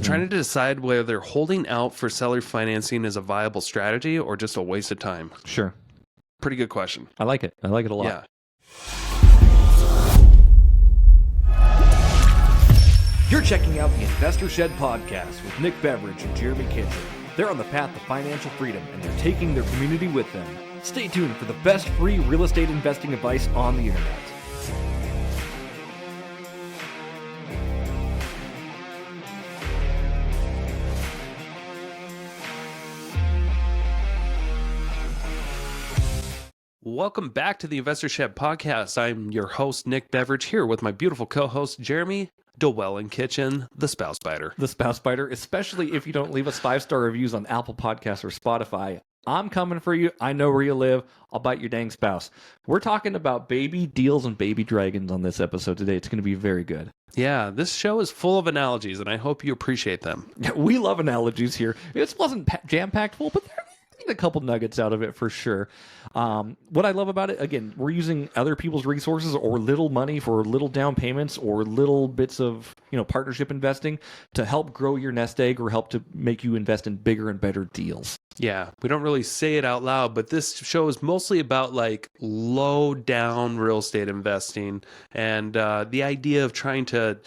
trying to decide whether holding out for seller financing is a viable strategy or just a waste of time. Sure. Pretty good question. I like it. I like it a lot. Yeah. You're checking out the Investor Shed podcast with Nick Beveridge and Jeremy Kitchen. They're on the path to financial freedom, and they're taking their community with them. Stay tuned for the best free real estate investing advice on the internet. Welcome back to the Investor Shed podcast. I'm your host, Nick Beveridge, here with my beautiful co-host, Jeremy and Kitchen, the Spouse Biter. The Spouse Biter, especially if you don't leave us 5-star reviews on Apple Podcasts or Spotify. I'm coming for you. I know where you live. I'll bite your dang spouse. We're talking about baby deals and baby dragons on this episode today. It's going to be very good. Yeah, this show is full of analogies, and I hope you appreciate them. We love analogies here. It wasn't jam-packed full, but there a couple nuggets out of it for sure. What I love about it, again, we're using other people's resources or little money for little down payments or little bits of, partnership investing to help grow your nest egg or help to make you invest in bigger and better deals. Yeah, we don't really say it out loud, but this show is mostly about like low down real estate investing and the idea of trying to,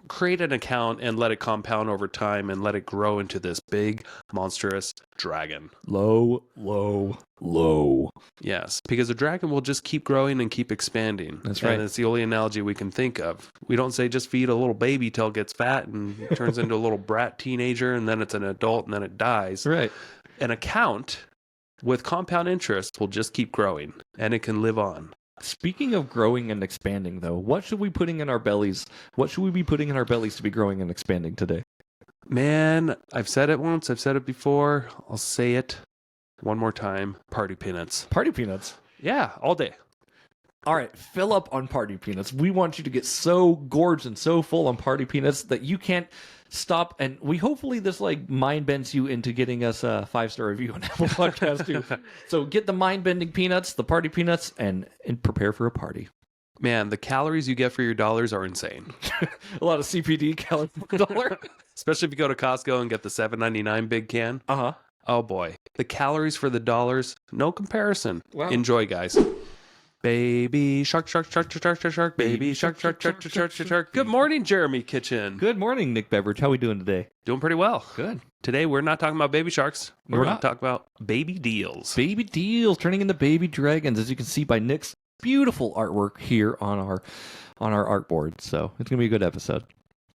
create an account and let it compound over time and let it grow into this big, monstrous dragon. Low, low, low. Yes, because a dragon will just keep growing and keep expanding. That's right. And it's the only analogy we can think of. We don't say just feed a little baby till it gets fat and turns into a little brat teenager and then it's an adult and then it dies. Right. An account with compound interest will just keep growing and it can live on. Speaking of growing and expanding, though, what should we be putting in our bellies? What should we be putting in our bellies to be growing and expanding today? Man, I've said it once. I've said it before. I'll say it one more time. Party peanuts. Party peanuts. Yeah, all day. All right, fill up on party peanuts. We want you to get so gorged and so full on party peanuts that you can't stop. And we hopefully this mind bends you into getting us a 5-star review on Apple Podcast too. So get the mind bending peanuts, the party peanuts, and prepare for a party. Man, the calories you get for your dollars are insane. A lot of CPD calories per dollar. Especially if you go to Costco and get the $7.99 big can. Uh-huh. Oh boy. The calories for the dollars, no comparison. Wow. Enjoy, guys. Baby shark, shark, shark, shark, shark, shark, baby shark, shark, shark, shark, shark, shark. Good morning, Jeremy Kitchen. Good morning, Nick Beveridge. How are we doing today? Doing pretty well. Good. Today, we're not talking about baby sharks. We're going to talk about baby deals. Baby deals turning into baby dragons, as you can see by Nick's beautiful artwork here on our artboard. So it's going to be a good episode.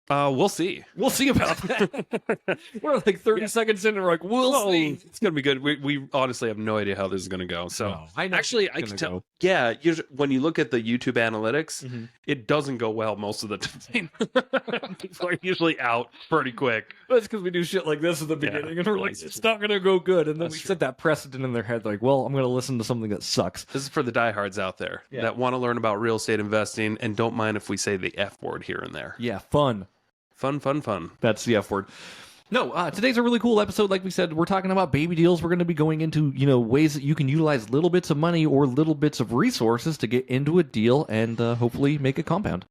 We'll see. We'll see about that. We're like 30 seconds in and we're like, we'll see. It's going to be good. We honestly have no idea how this is going to go. So No, I know actually, I can tell. Yeah, when you look at the YouTube analytics, it doesn't go well most of the time. People are usually out pretty quick. That's because we do shit like this at the beginning and we're like, it's not going to go good. And then we set that precedent in their head like, well, I'm going to listen to something that sucks. This is for the diehards out there that want to learn about real estate investing and don't mind if we say the F word here and there. Yeah, fun. Fun. That's the F word. No, today's a really cool episode. Like we said, we're talking about baby deals. We're going to be going into, ways that you can utilize little bits of money or little bits of resources to get into a deal and hopefully make it compound.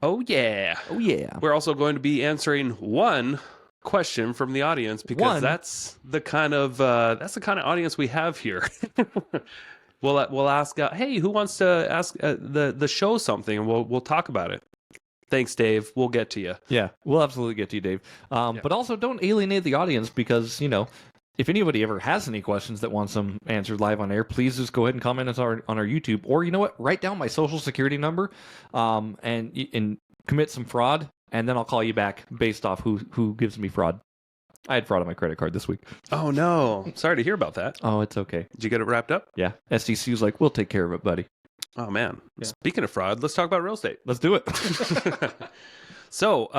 Oh, yeah. Oh, yeah. We're also going to be answering one question from the audience because that's the kind of audience we have here. We'll ask, hey, who wants to ask the show something, and we'll talk about it. Thanks, Dave. We'll get to you. Yeah, we'll absolutely get to you, Dave. But also don't alienate the audience because, if anybody ever has any questions that wants them answered live on air, please just go ahead and comment on our YouTube. Or you know what? Write down my social security number and commit some fraud, and then I'll call you back based off who gives me fraud. I had fraud on my credit card this week. Oh, no. Sorry to hear about that. Oh, it's okay. Did you get it wrapped up? Yeah. SDC was like, we'll take care of it, buddy. Oh, man. Yeah. Speaking of fraud, let's talk about real estate. Let's do it. So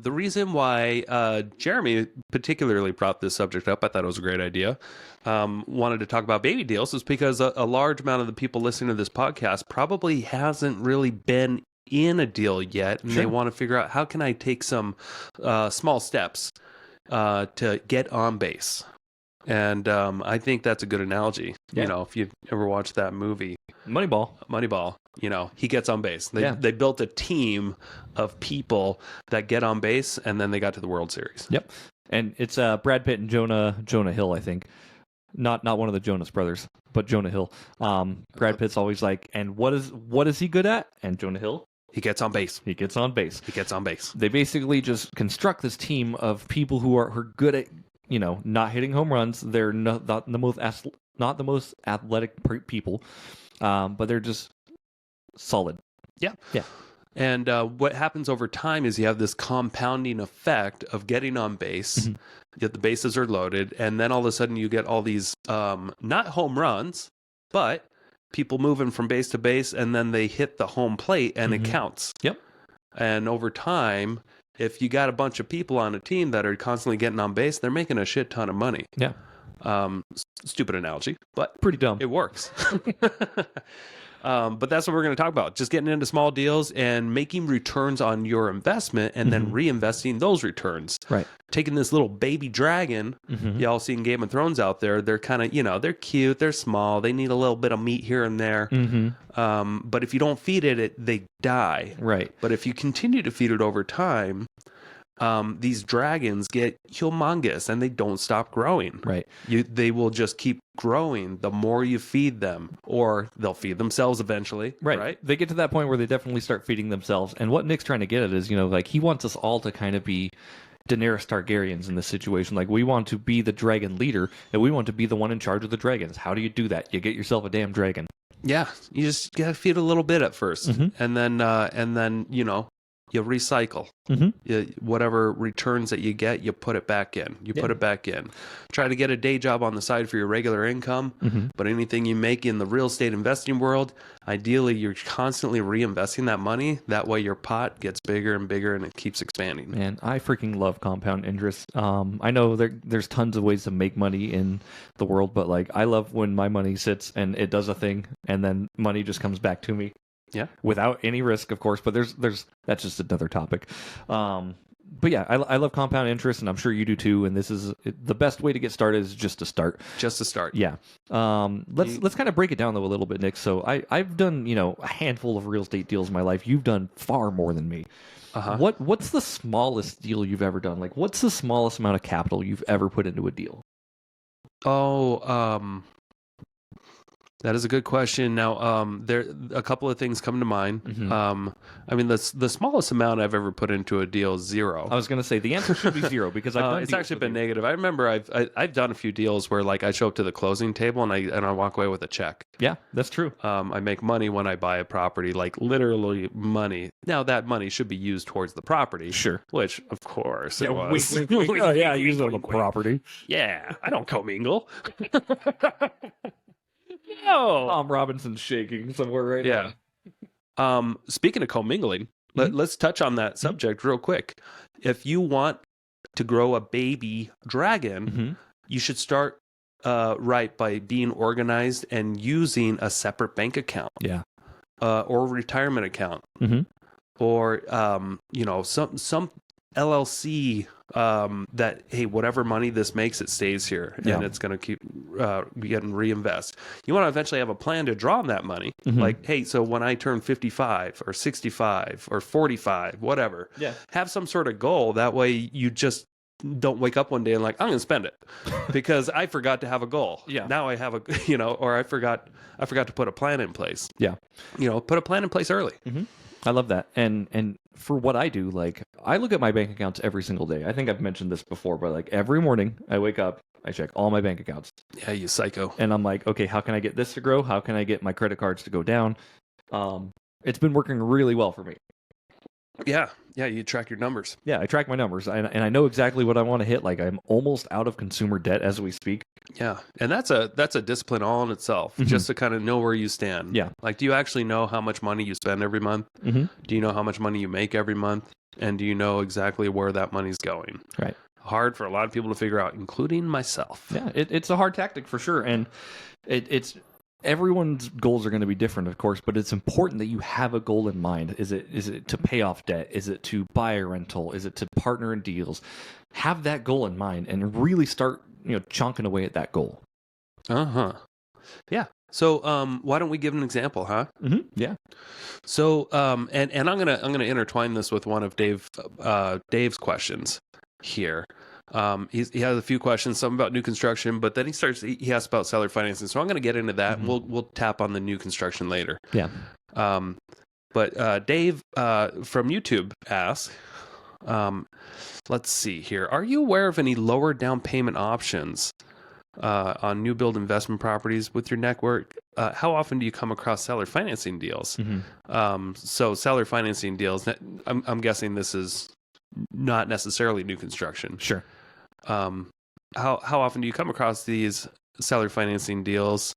the reason why Jeremy particularly brought this subject up, I thought it was a great idea, wanted to talk about baby deals, is because a large amount of the people listening to this podcast probably hasn't really been in a deal yet, and they want to figure out how can I take some small steps to get on base. And I think that's a good analogy. Yeah. If you've ever watched that movie. Moneyball. he gets on base. They built a team of people that get on base, and then they got to the World Series. Yep. And it's Brad Pitt and Jonah Hill, I think. Not one of the Jonas brothers, but Jonah Hill. Brad Pitt's always like, and what is he good at? And Jonah Hill, he gets on base. He gets on base. They basically just construct this team of people who are good at, not hitting home runs. They're not the most athletic people, but they're just solid. Yeah. Yeah. And what happens over time is you have this compounding effect of getting on base, yet the bases are loaded, and then all of a sudden you get all these, not home runs, but people moving from base to base, and then they hit the home plate, and it counts. Yep. And over time, if you got a bunch of people on a team that are constantly getting on base, they're making a shit ton of money. Yeah. Stupid analogy, but pretty dumb. It works. But that's what we're going to talk about. Just getting into small deals and making returns on your investment and then reinvesting those returns. Right. Taking this little baby dragon, y'all seen Game of Thrones out there. They're kind of, they're cute. They're small. They need a little bit of meat here and there. But if you don't feed it, they die. Right. But if you continue to feed it over time, these dragons get humongous and they don't stop growing. Right. They will just keep growing the more you feed them, or they'll feed themselves eventually. Right. They get to that point where they definitely start feeding themselves. And what Nick's trying to get at is, like he wants us all to kind of be Daenerys Targaryens in this situation. Like we want to be the dragon leader and we want to be the one in charge of the dragons. How do you do that? You get yourself a damn dragon. Yeah. You just got to feed a little bit at first. And then, you recycle. Whatever returns that you get, you put it back in. Put it back in. Try to get a day job on the side for your regular income. But anything you make in the real estate investing world, ideally you're constantly reinvesting that money. That way your pot gets bigger and bigger and it keeps expanding. Man, I freaking love compound interest. I know there's tons of ways to make money in the world, but like I love when my money sits and it does a thing and then money just comes back to me. Yeah. Without any risk, of course, but that's just another topic. But yeah, I love compound interest, and I'm sure you do too. And this is the best way to get started is just to start. Yeah. Let's kind of break it down though a little bit, Nick. So I've done a handful of real estate deals in my life. You've done far more than me. What's the smallest deal you've ever done? Like, what's the smallest amount of capital you've ever put into a deal? That is a good question. Now, there a couple of things come to mind. I mean, the smallest amount I've ever put into a deal is zero. I was going to say the answer should be zero because I've done it's actually been negative. I remember I've done a few deals where like I show up to the closing table and I walk away with a check. Yeah, that's true. I make money when I buy a property, like literally money. Now that money should be used towards the property. Sure. Which of course it was. Use it on the property. Yeah, I don't commingle. No. Tom Robinson's shaking somewhere right now. Speaking of commingling, let's touch on that subject real quick. If you want to grow a baby dragon, you should start right by being organized and using a separate bank account. Yeah. Or retirement account. Or some LLC that, hey, whatever money this makes, it stays here and it's going to keep getting reinvest. You want to eventually have a plan to draw on that money. Like, hey, so when I turn 55 or 65 or 45, whatever, have some sort of goal. That way you just don't wake up one day and like, I'm going to spend it because I forgot to have a goal. Now I have or I forgot to put a plan in place. Put a plan in place early. I love that. And for what I do, like I look at my bank accounts every single day. I think I've mentioned this before, but like every morning I wake up, I check all my bank accounts. Yeah, you psycho. And I'm like, okay, how can I get this to grow? How can I get my credit cards to go down? It's been working really well for me. Yeah, you track your numbers. Yeah, I track my numbers, and I know exactly what I want to hit. Like I'm almost out of consumer debt as we speak. Yeah, and that's a discipline all in itself, just to kind of know where you stand. Yeah, like do you actually know how much money you spend every month? Do you know how much money you make every month? And do you know exactly where that money's going? Right. Hard for a lot of people to figure out, including myself. Yeah, it's a hard tactic for sure, and it's. Everyone's goals are going to be different, of course, but it's important that you have a goal in mind. Is it to pay off debt? Is it to buy a rental? Is it to partner in deals? Have that goal in mind and really start, chonking away at that goal. Yeah. So why don't we give an example, huh? Mm-hmm. Yeah. So and I'm gonna intertwine this with one of Dave's questions here. He has a few questions, some about new construction, but then he asks about seller financing. So I'm gonna get into that, and we'll tap on the new construction later. Yeah. But Dave from YouTube asks, let's see here. Are you aware of any lower down payment options on new build investment properties with your network? How often do you come across seller financing deals? So seller financing deals, I'm guessing this is not necessarily new construction. Sure. How often do you come across these seller financing deals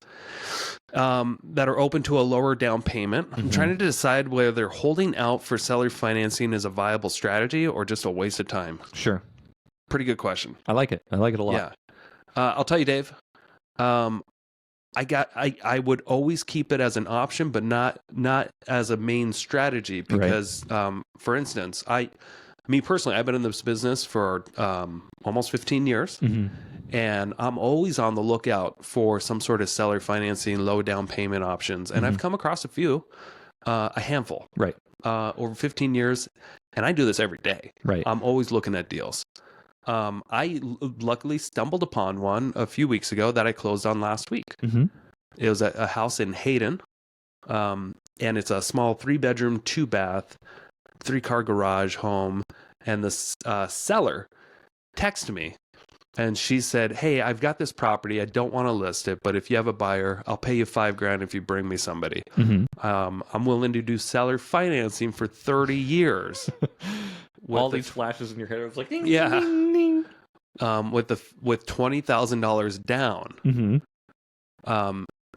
that are open to a lower down payment? I'm trying to decide whether holding out for seller financing is a viable strategy or just a waste of time. Sure. Pretty good question. I like it. I like it a lot. Yeah. I'll tell you, Dave. I would always keep it as an option, but not as a main strategy because, for instance, me personally, I've been in this business for almost 15 years. And I'm always on the lookout for some sort of seller financing, low down payment options. And I've come across a handful, over 15 years. And I do this every day. I'm always looking at deals. I luckily stumbled upon one a few weeks ago that I closed on last week. It was a house in Hayden. And it's a small 3-bedroom, 2-bath, 3-car garage home. And the seller texted me. And she said, "Hey, I've got this property. I don't want to list it, but if you have a buyer, I'll pay you $5,000 if you bring me somebody. I'm willing to do seller financing for 30 years." All these flashes in your head. I was like, ding, yeah, ding, ding. With $20,000 down.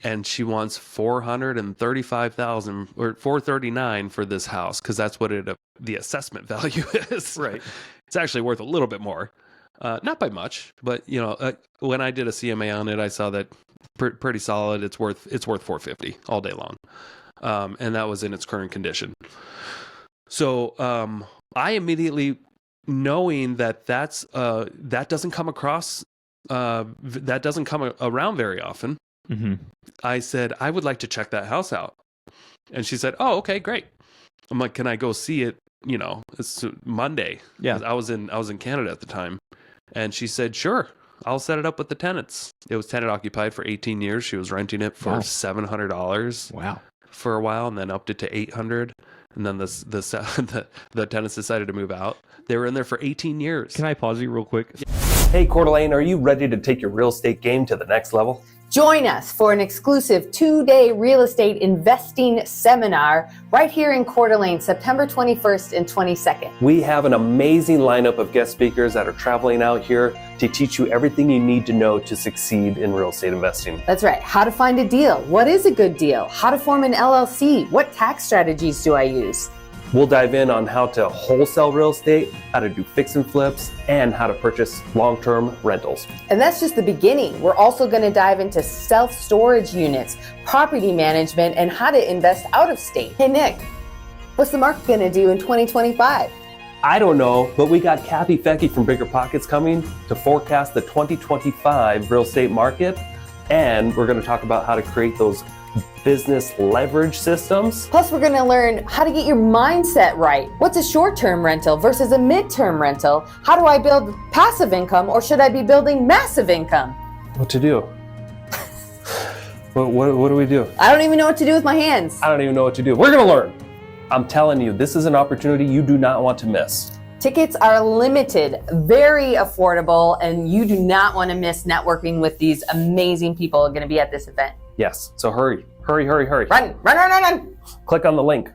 And she wants $435,000 or $439,000 for this house because that's what the assessment value is. It's actually worth a little bit more. Not by much, but when I did a CMA on it, I saw that pretty solid. It's worth $450,000 all day long, and that was in its current condition. So I immediately, knowing that that doesn't come around very often, I said I would like to check that house out, and she said, "Oh, okay, great." I'm like, "Can I go see it?" It's Monday. Yeah, I was in Canada at the time. And she said, "Sure, I'll set it up with the tenants." It was tenant occupied for 18 years. She was renting it for $700 for a while, and then upped it to $800. And then the tenants decided to move out. They were in there for 18 years. Can I pause you real quick? Hey, Coeur d'Alene, are you ready to take your real estate game to the next level? Join us for an exclusive 2-day real estate investing seminar right here in Coeur d'Alene, September 21st and 22nd. We have an amazing lineup of guest speakers that are traveling out here to teach you everything you need to know to succeed in real estate investing. That's right. How to find a deal. What is a good deal? How to form an LLC. What tax strategies do I use? We'll dive in on how to wholesale real estate, how to do fix and flips, and how to purchase long-term rentals. And that's just the beginning. We're also going to dive into self-storage units, property management, and how to invest out of state. Hey, Nick, what's the market going to do in 2025? I don't know, but we got Kathy Fecky from Bigger Pockets coming to forecast the 2025 real estate market, and we're going to talk about how to create those business leverage systems. Plus, we're going to learn how to get your mindset right. What's a short-term rental versus a mid-term rental? How do I build passive income, or should I be building massive income? What to do? What do we do? I don't even know what to do with my hands. I don't even know what to do. We're going to learn. I'm telling you, this is an opportunity you do not want to miss. Tickets are limited, very affordable, and you do not want to miss networking with these amazing people going to be at this event. Yes, so hurry. Run. Click on the link.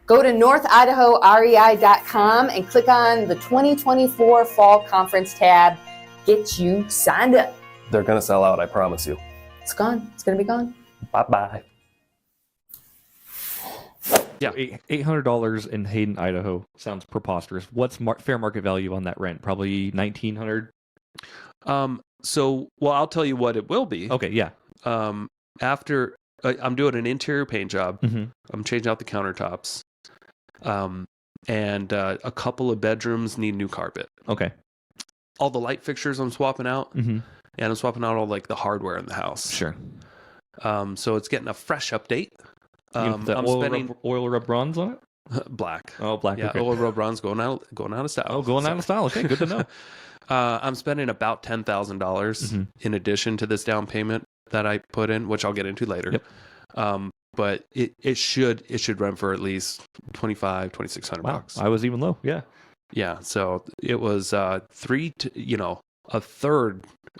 Go to northidahorei.com and click on the 2024 Fall Conference tab. Get you signed up. They're going to sell out, I promise you. It's gone. It's going to be gone. Bye-bye. Yeah, $800 in Hayden, Idaho sounds preposterous. What's fair market value on that rent? Probably $1,900. So, I'll tell you what it will be. Okay, yeah. After I'm doing an interior paint job, I'm changing out the countertops, and a couple of bedrooms need new carpet. Okay. All the light fixtures I'm swapping out, and I'm swapping out all like the hardware in the house. Sure. So it's getting a fresh update. The I'm oil, spending oil rub bronze on it? black. Oh, black. Yeah, okay. oil rub bronze going out of style. Oh, going out of style. Okay, good to know. I'm spending about $10,000 in addition to this down payment that I put in, which I'll get into later. Yep. But it should run for at least $2,600. Wow, I was even low. Yeah. Yeah, so it was a third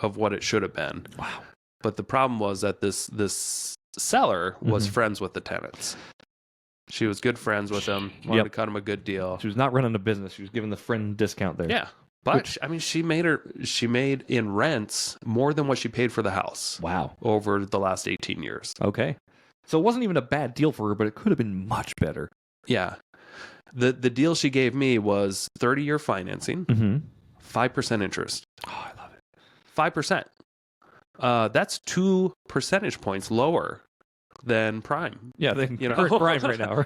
of what it should have been. Wow. But the problem was that this seller was friends with the tenants. She was good friends with them. Wanted to cut them a good deal. She was not running a business. She was giving the friend discount there. Yeah, but I mean, she made in rents more than what she paid for the house. Wow. Over the last 18 years. Okay. So it wasn't even a bad deal for her, but it could have been much better. Yeah. The deal she gave me was 30-year financing, 5% interest. Oh, I love it. 5%. That's 2 percentage points lower than prime. Yeah, they current prime right now.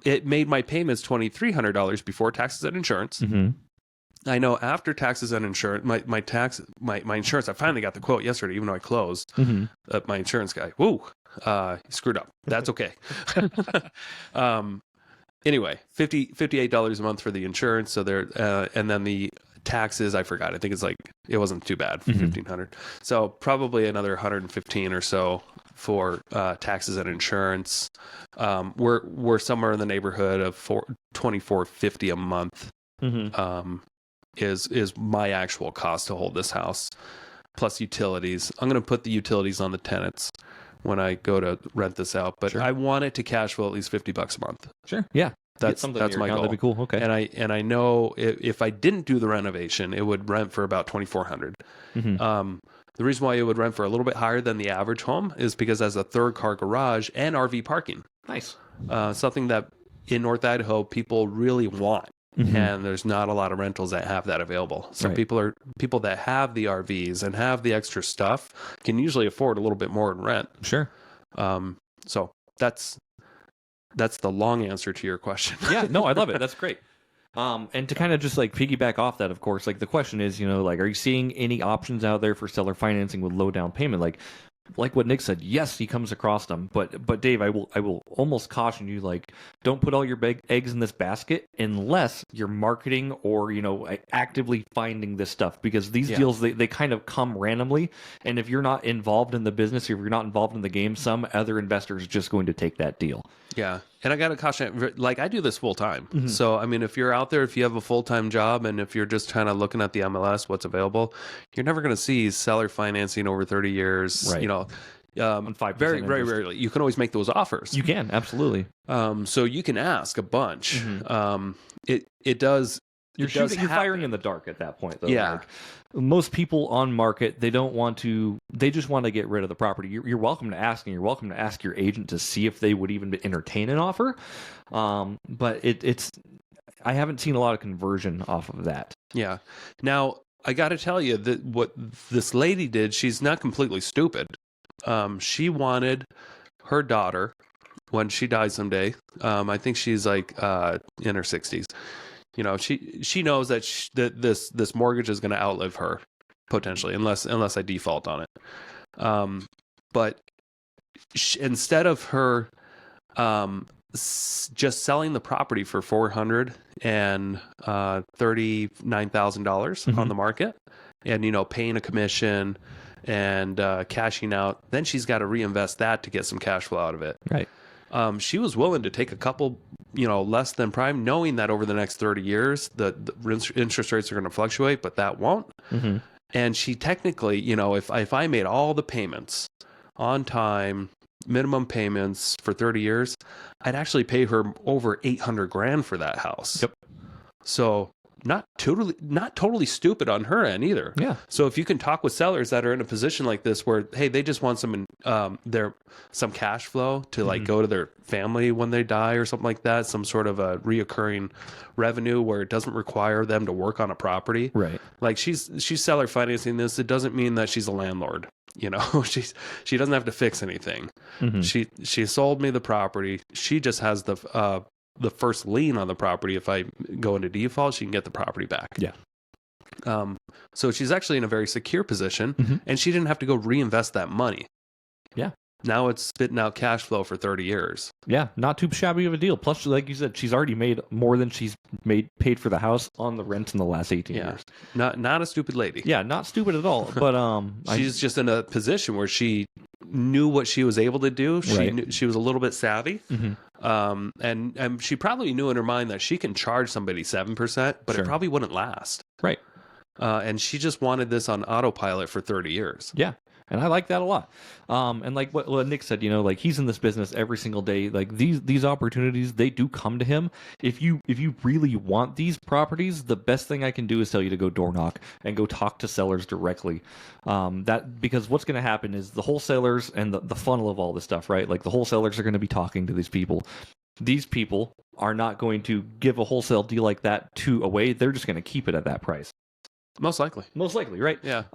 It made my payments $2,300 before taxes and insurance. I know after taxes and insurance, my insurance. I finally got the quote yesterday, even though I closed. My insurance guy, he screwed up. That's okay. Anyway, $58 a month for the insurance. So there, and then the taxes, I forgot. I think it wasn't too bad for $1,500. So probably another $115 or so for taxes and insurance. We're somewhere in the neighborhood of $2,450 a month. Is my actual cost to hold this house, plus utilities. I'm going to put the utilities on the tenants when I go to rent this out, but I want it to cash flow at least $50 a month. Sure. Yeah. That's my goal. That'd be cool. Okay. And I know if I didn't do the renovation, it would rent for about $2,400. The reason why it would rent for a little bit higher than the average home is because it has a 3rd-car garage and RV parking. Nice. Something that in North Idaho people really want. And there's not a lot of rentals that have that available. So people that have the RVs and have the extra stuff can usually afford a little bit more in rent. Sure. So that's the long answer to your question. Yeah, no, I love it. That's great. And to kind of just piggyback off that, of course, the question is, are you seeing any options out there for seller financing with low down payment? Like what Nick said, yes, he comes across them, but Dave, I will almost caution you, don't put all your eggs in this basket unless you're marketing or actively finding this stuff, because these deals they kind of come randomly, and if you're not involved in the business, or if you're not involved in the game, some other investor is just going to take that deal. Yeah. And I got to caution, I do this full time. So, I mean, if you're out there, if you have a full-time job, and if you're just kind of looking at the MLS, what's available, you're never going to see seller financing over 30 years, right. On 5% very, very rarely. You can always make those offers. You can, absolutely. So you can ask a bunch. It does. You're firing in the dark at that point, though. Yeah. Most people on market, they just want to get rid of the property. You're welcome to ask, and you're welcome to ask your agent to see if they would even entertain an offer. But I haven't seen a lot of conversion off of that. Yeah. Now, I got to tell you that what this lady did, she's not completely stupid. She wanted her daughter, when she dies someday, I think she's in her 60s. She knows that this mortgage is going to outlive her potentially, unless I default on it. But instead of her just selling the property for $439,000 on the market, and paying a commission and cashing out, then she's got to reinvest that to get some cash flow out of it. Right. She was willing to take a couple, less than prime, knowing that over the next 30 years, the interest rates are going to fluctuate, but that won't. And she technically, if I made all the payments on time, minimum payments for 30 years, I'd actually pay her over $800,000 for that house. Yep. So not totally stupid on her end either. Yeah. So if you can talk with sellers that are in a position like this where, hey, they just want some cash flow to go to their family when they die or something like that, some sort of a reoccurring revenue where it doesn't require them to work on a property. Right. She's seller financing this. It doesn't mean that she's a landlord. She doesn't have to fix anything. She sold me the property. She just has the first lien on the property. If I go into default, she can get the property back. Yeah. So she's actually in a very secure position, and she didn't have to go reinvest that money. Yeah. Now it's spitting out cash flow for 30 years. Yeah, not too shabby of a deal. Plus, like you said, she's already made more than she's paid for the house on the rent in the last 18 years. Not a stupid lady. Yeah, not stupid at all. But she's just in a position where she knew what she was able to do. She knew, she was a little bit savvy. And she probably knew in her mind that she can charge somebody 7%, but it probably wouldn't last. Right. And she just wanted this on autopilot for 30 years. Yeah. And I like that a lot. And like what Nick said, you know, like he's in this business every single day. Like these opportunities, they do come to him. If you really want these properties, the best thing I can do is tell you to go door knock and go talk to sellers directly. Because what's going to happen is the wholesalers and the funnel of all this stuff, right? Like the wholesalers are going to be talking to these people. These people are not going to give a wholesale deal like that away. They're just going to keep it at that price. Most likely, right? Yeah.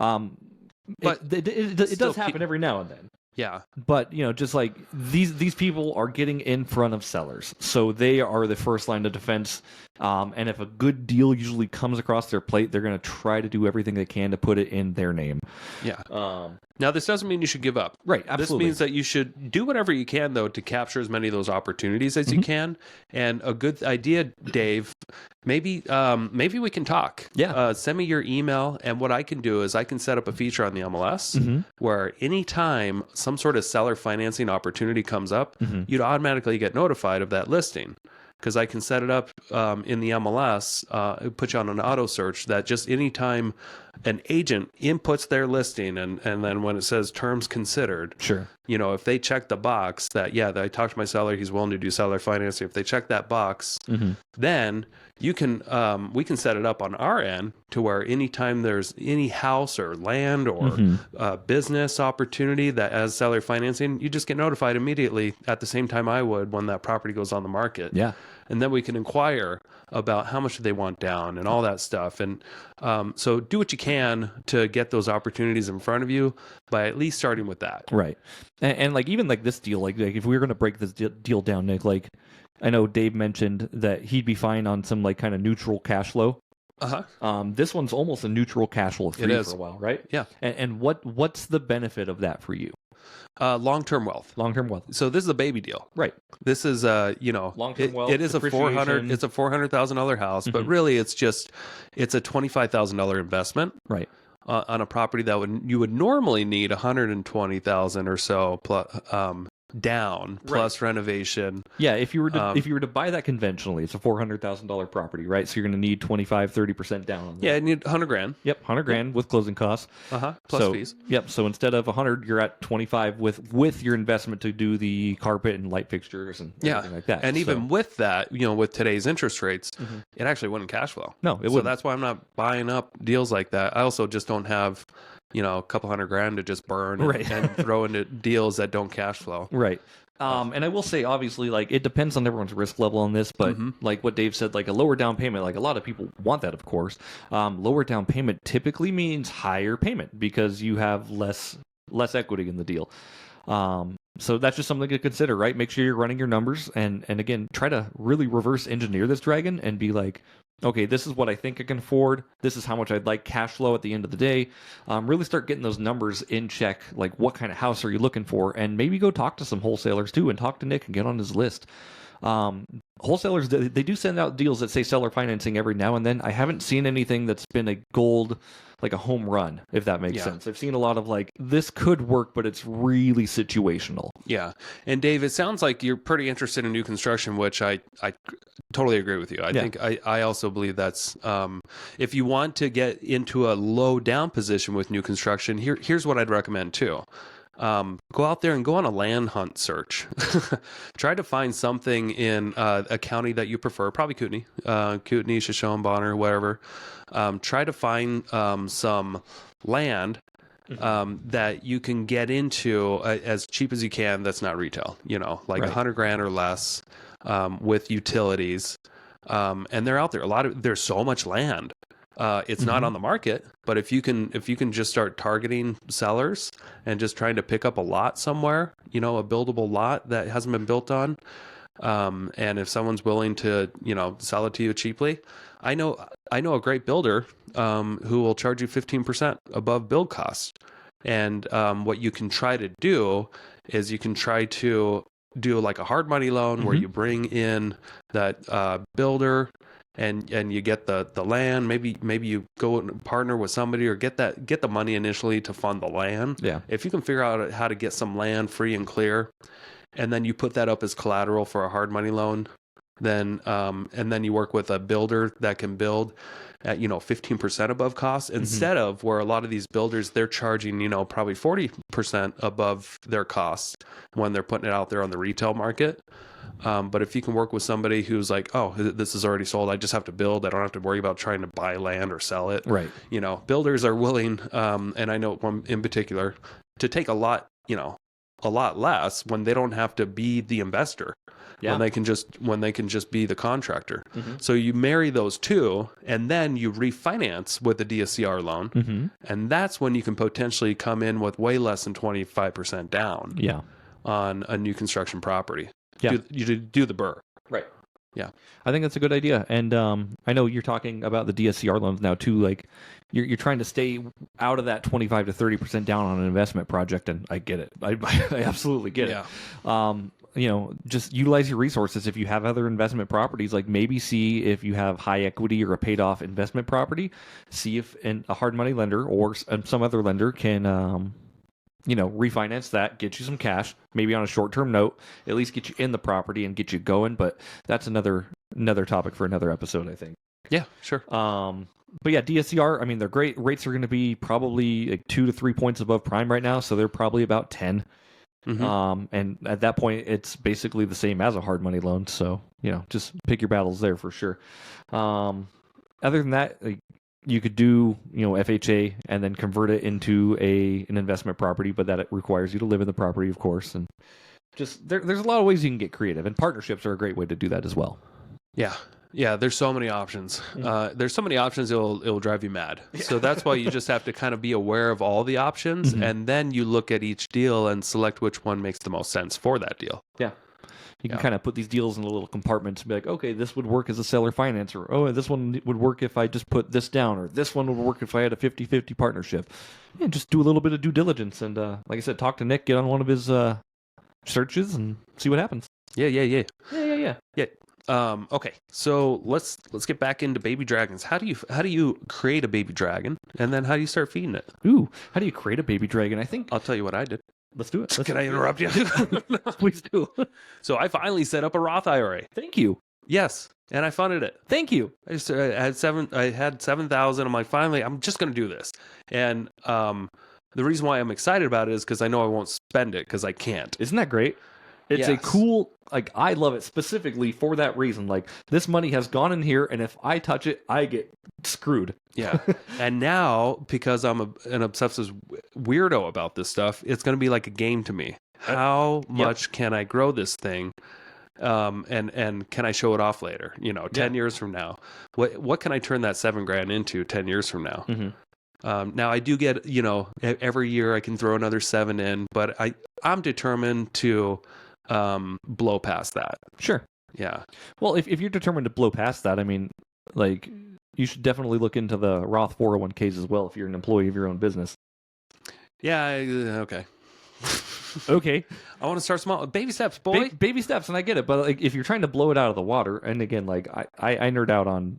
But it does happen every now and then. Yeah. But, you know, just like these people are getting in front of sellers. So they are the first line of defense. And if a good deal usually comes across their plate, they're going to try to do everything they can to put it in their name. Yeah. Now, this doesn't mean you should give up. Right. Absolutely. This means that you should do whatever you can, though, to capture as many of those opportunities as you can. And a good idea, Dave, maybe we can talk. Yeah. Send me your email. And what I can do is I can set up a feature on the MLS where anytime some sort of seller financing opportunity comes up, you'd automatically get notified of that listing. Because I can set it up in the MLS, put you on an auto search that just anytime an agent inputs their listing and then when it says terms considered, you know, if they check the box that, I talked to my seller, he's willing to do seller financing. If they check that box, then you can we can set it up on our end to where anytime there's any house or land or business opportunity that has seller financing, you just get notified immediately at the same time I would when that property goes on the market. Yeah. And then we can inquire about how much do they want down and all that stuff. And so do what you can to get those opportunities in front of you by at least starting with that. Right. And like even like this deal, like if we were going to break this deal down, Nick, like I know Dave mentioned that he'd be fine on some like kind of neutral cash flow. This one's almost a neutral cash flow free for a while, right? Yeah. And what's the benefit of that for you? Long-term wealth. Long-term wealth. So this is a baby deal, right? This is long-term wealth. It is it's a $400,000 house, but really it's a $25,000 investment, right? On a property that you would normally need $120,000 or so plus down plus renovation. Yeah, if you were to buy that conventionally, it's a $400,000 property, right? So you're going to need 25-30% down on that. Yeah, you need $100,000. Yep, $100,000 with closing costs. Plus fees. Yep. So instead of 100, you're at 25 with your investment to do the carpet and light fixtures and everything like that. And even with that, with today's interest rates, it actually wouldn't cash flow. No, it wouldn't. So that's why I'm not buying up deals like that. I also just don't have a couple $100,000 to just burn and throw into deals that don't cash flow. Right. And I will say, obviously, like it depends on everyone's risk level on this, but like what Dave said, like a lower down payment, like a lot of people want that, of course. Lower down payment typically means higher payment because you have less equity in the deal. So that's just something to consider, right? Make sure you're running your numbers and again, try to really reverse engineer this dragon and be like, okay, this is what I think I can afford. This is how much I'd like cash flow at the end of the day. Really start getting those numbers in check. Like what kind of house are you looking for? And maybe go talk to some wholesalers too and talk to Nick and get on his list. Wholesalers, they do send out deals that say seller financing every now and then. I haven't seen anything that's been a gold, like a home run, if that makes sense. I've seen a lot of like, this could work, but it's really situational. Yeah. And Dave, it sounds like you're pretty interested in new construction, which I totally agree with you. I think I also believe that's, if you want to get into a low down position with new construction, here's what I'd recommend too. Go out there and go on a land hunt search. Try to find something in a county that you prefer, probably Kootenai, Shoshone, Bonner, whatever. Try to find some land that you can get into as cheap as you can. That's not retail, like $100,000 or less with utilities. And they're out there. There's so much land. It's not on the market, but if you can just start targeting sellers and just trying to pick up a lot somewhere, a buildable lot that hasn't been built on, and if someone's willing to, sell it to you cheaply, I know a great builder who will charge you 15% above build costs. And what you can try to do is you can try to do like a hard money loan where you bring in that builder and you get the land. Maybe you go and partner with somebody or get the money initially to fund the land. Yeah. If you can figure out how to get some land free and clear, and then you put that up as collateral for a hard money loan, then and then you work with a builder that can build at 15% above cost instead of where a lot of these builders, they're charging probably 40% above their cost when they're putting it out there on the retail market. But if you can work with somebody who's like, oh, this is already sold, I just have to build, I don't have to worry about trying to buy land or sell it. Right. Builders are willing, and I know one in particular, to take a lot less when they don't have to be the investor. Yeah. When they can just be the contractor. So you marry those two, and then you refinance with a DSCR loan, and that's when you can potentially come in with way less than 25% down. Yeah. On a new construction property. Yeah. You do the burr. Right. Yeah. I think that's a good idea. And I know you're talking about the DSCR loans now too. Like you're trying to stay out of that 25 to 30% down on an investment project, and I get it. I absolutely get it. Just utilize your resources. If you have other investment properties, like maybe see if you have high equity or a paid off investment property, see if a hard money lender or some other lender can, refinance that, get you some cash, maybe on a short-term note, at least get you in the property and get you going. But that's another topic for another episode, I think. Yeah, sure. But yeah, DSCR, I mean, their great rates are going to be probably like 2 to 3 points above prime right now. So they're probably about 10. And at that point, it's basically the same as a hard money loan. So, just pick your battles there for sure. Other than that, you could do, FHA and then convert it into an investment property, but that it requires you to live in the property, of course. And just there's a lot of ways you can get creative, and partnerships are a great way to do that as well. Yeah. Yeah, there's so many options. There's so many options it'll drive you mad. So that's why you just have to kind of be aware of all the options, and then you look at each deal and select which one makes the most sense for that deal. Yeah. You can kind of put these deals in little compartments and be like, okay, this would work as a seller finance, or oh, this one would work if I just put this down, or this one would work if I had a 50-50 partnership. And just do a little bit of due diligence. And like I said, talk to Nick, get on one of his searches and see what happens. Yeah. Yeah. Okay, so let's get back into baby dragons. How do you create a baby dragon, and then how do you start feeding it? Ooh, how do you create a baby dragon? I think I'll tell you what I did. Let's do it. Can I interrupt you? Please do. So I finally set up a Roth IRA. Thank you. Yes, and I funded it. Thank you. I had 7,000. I'm like, finally, I'm just going to do this. And the reason why I'm excited about it is because I know I won't spend it because I can't. Isn't that great? It's a Yes. cool, I love it specifically for that reason. Like, this money has gone in here, and if I touch it, I get screwed. Yeah. And now, because I'm an obsessive weirdo about this stuff, it's going to be like a game to me. How much can I grow this thing? And can I show it off later? 10 years from now, what can I turn that $7,000 into 10 years from now? Now I do get, every year I can throw another 7 in, but I'm determined to blow past that. Sure. Yeah. Well, if you're determined to blow past that, I mean, like, you should definitely look into the Roth 401ks as well if you're an employee of your own business. Yeah. Okay. Okay. I want to start small. Baby steps, boy. Baby steps, and I get it. But like, if you're trying to blow it out of the water, and again, like I nerd out on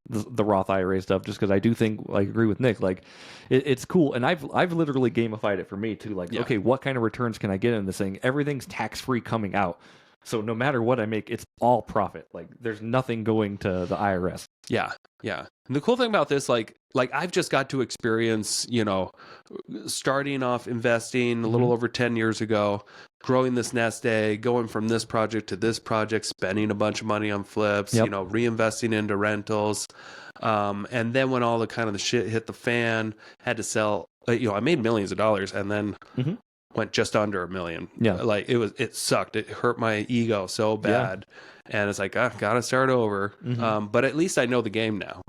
the Roth IRA stuff just because I do think, like, agree with Nick, like it's cool, and I've literally gamified it for me too. Like, okay, what kind of returns can I get in this thing? Everything's tax free coming out, so no matter what I make, it's all profit. Like, there's nothing going to the IRS. Yeah. And the cool thing about this, like I've just got to experience, starting off investing a little over 10 years ago, growing this nest egg, going from this project to this project, spending a bunch of money on flips, reinvesting into rentals. And then when all the kind of the shit hit the fan, had to sell, I made millions of dollars and then went just under $1 million. Yeah. Like it sucked. It hurt my ego so bad. Yeah. And it's like, gotta start over. But at least I know the game now.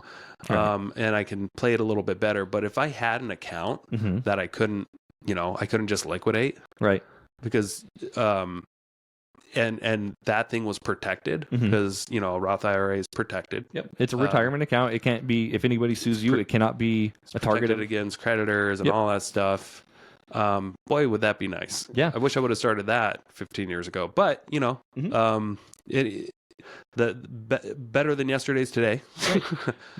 Right. And I can play it a little bit better. But if I had an account that I couldn't just liquidate. Right. Because, and that thing was protected because, a Roth IRA is protected. Yep. It's a retirement account. It can't be, if anybody sues you, it cannot be a target against creditors and all that stuff. Boy, would that be nice. Yeah. I wish I would have started that 15 years ago. But, better than yesterday's today.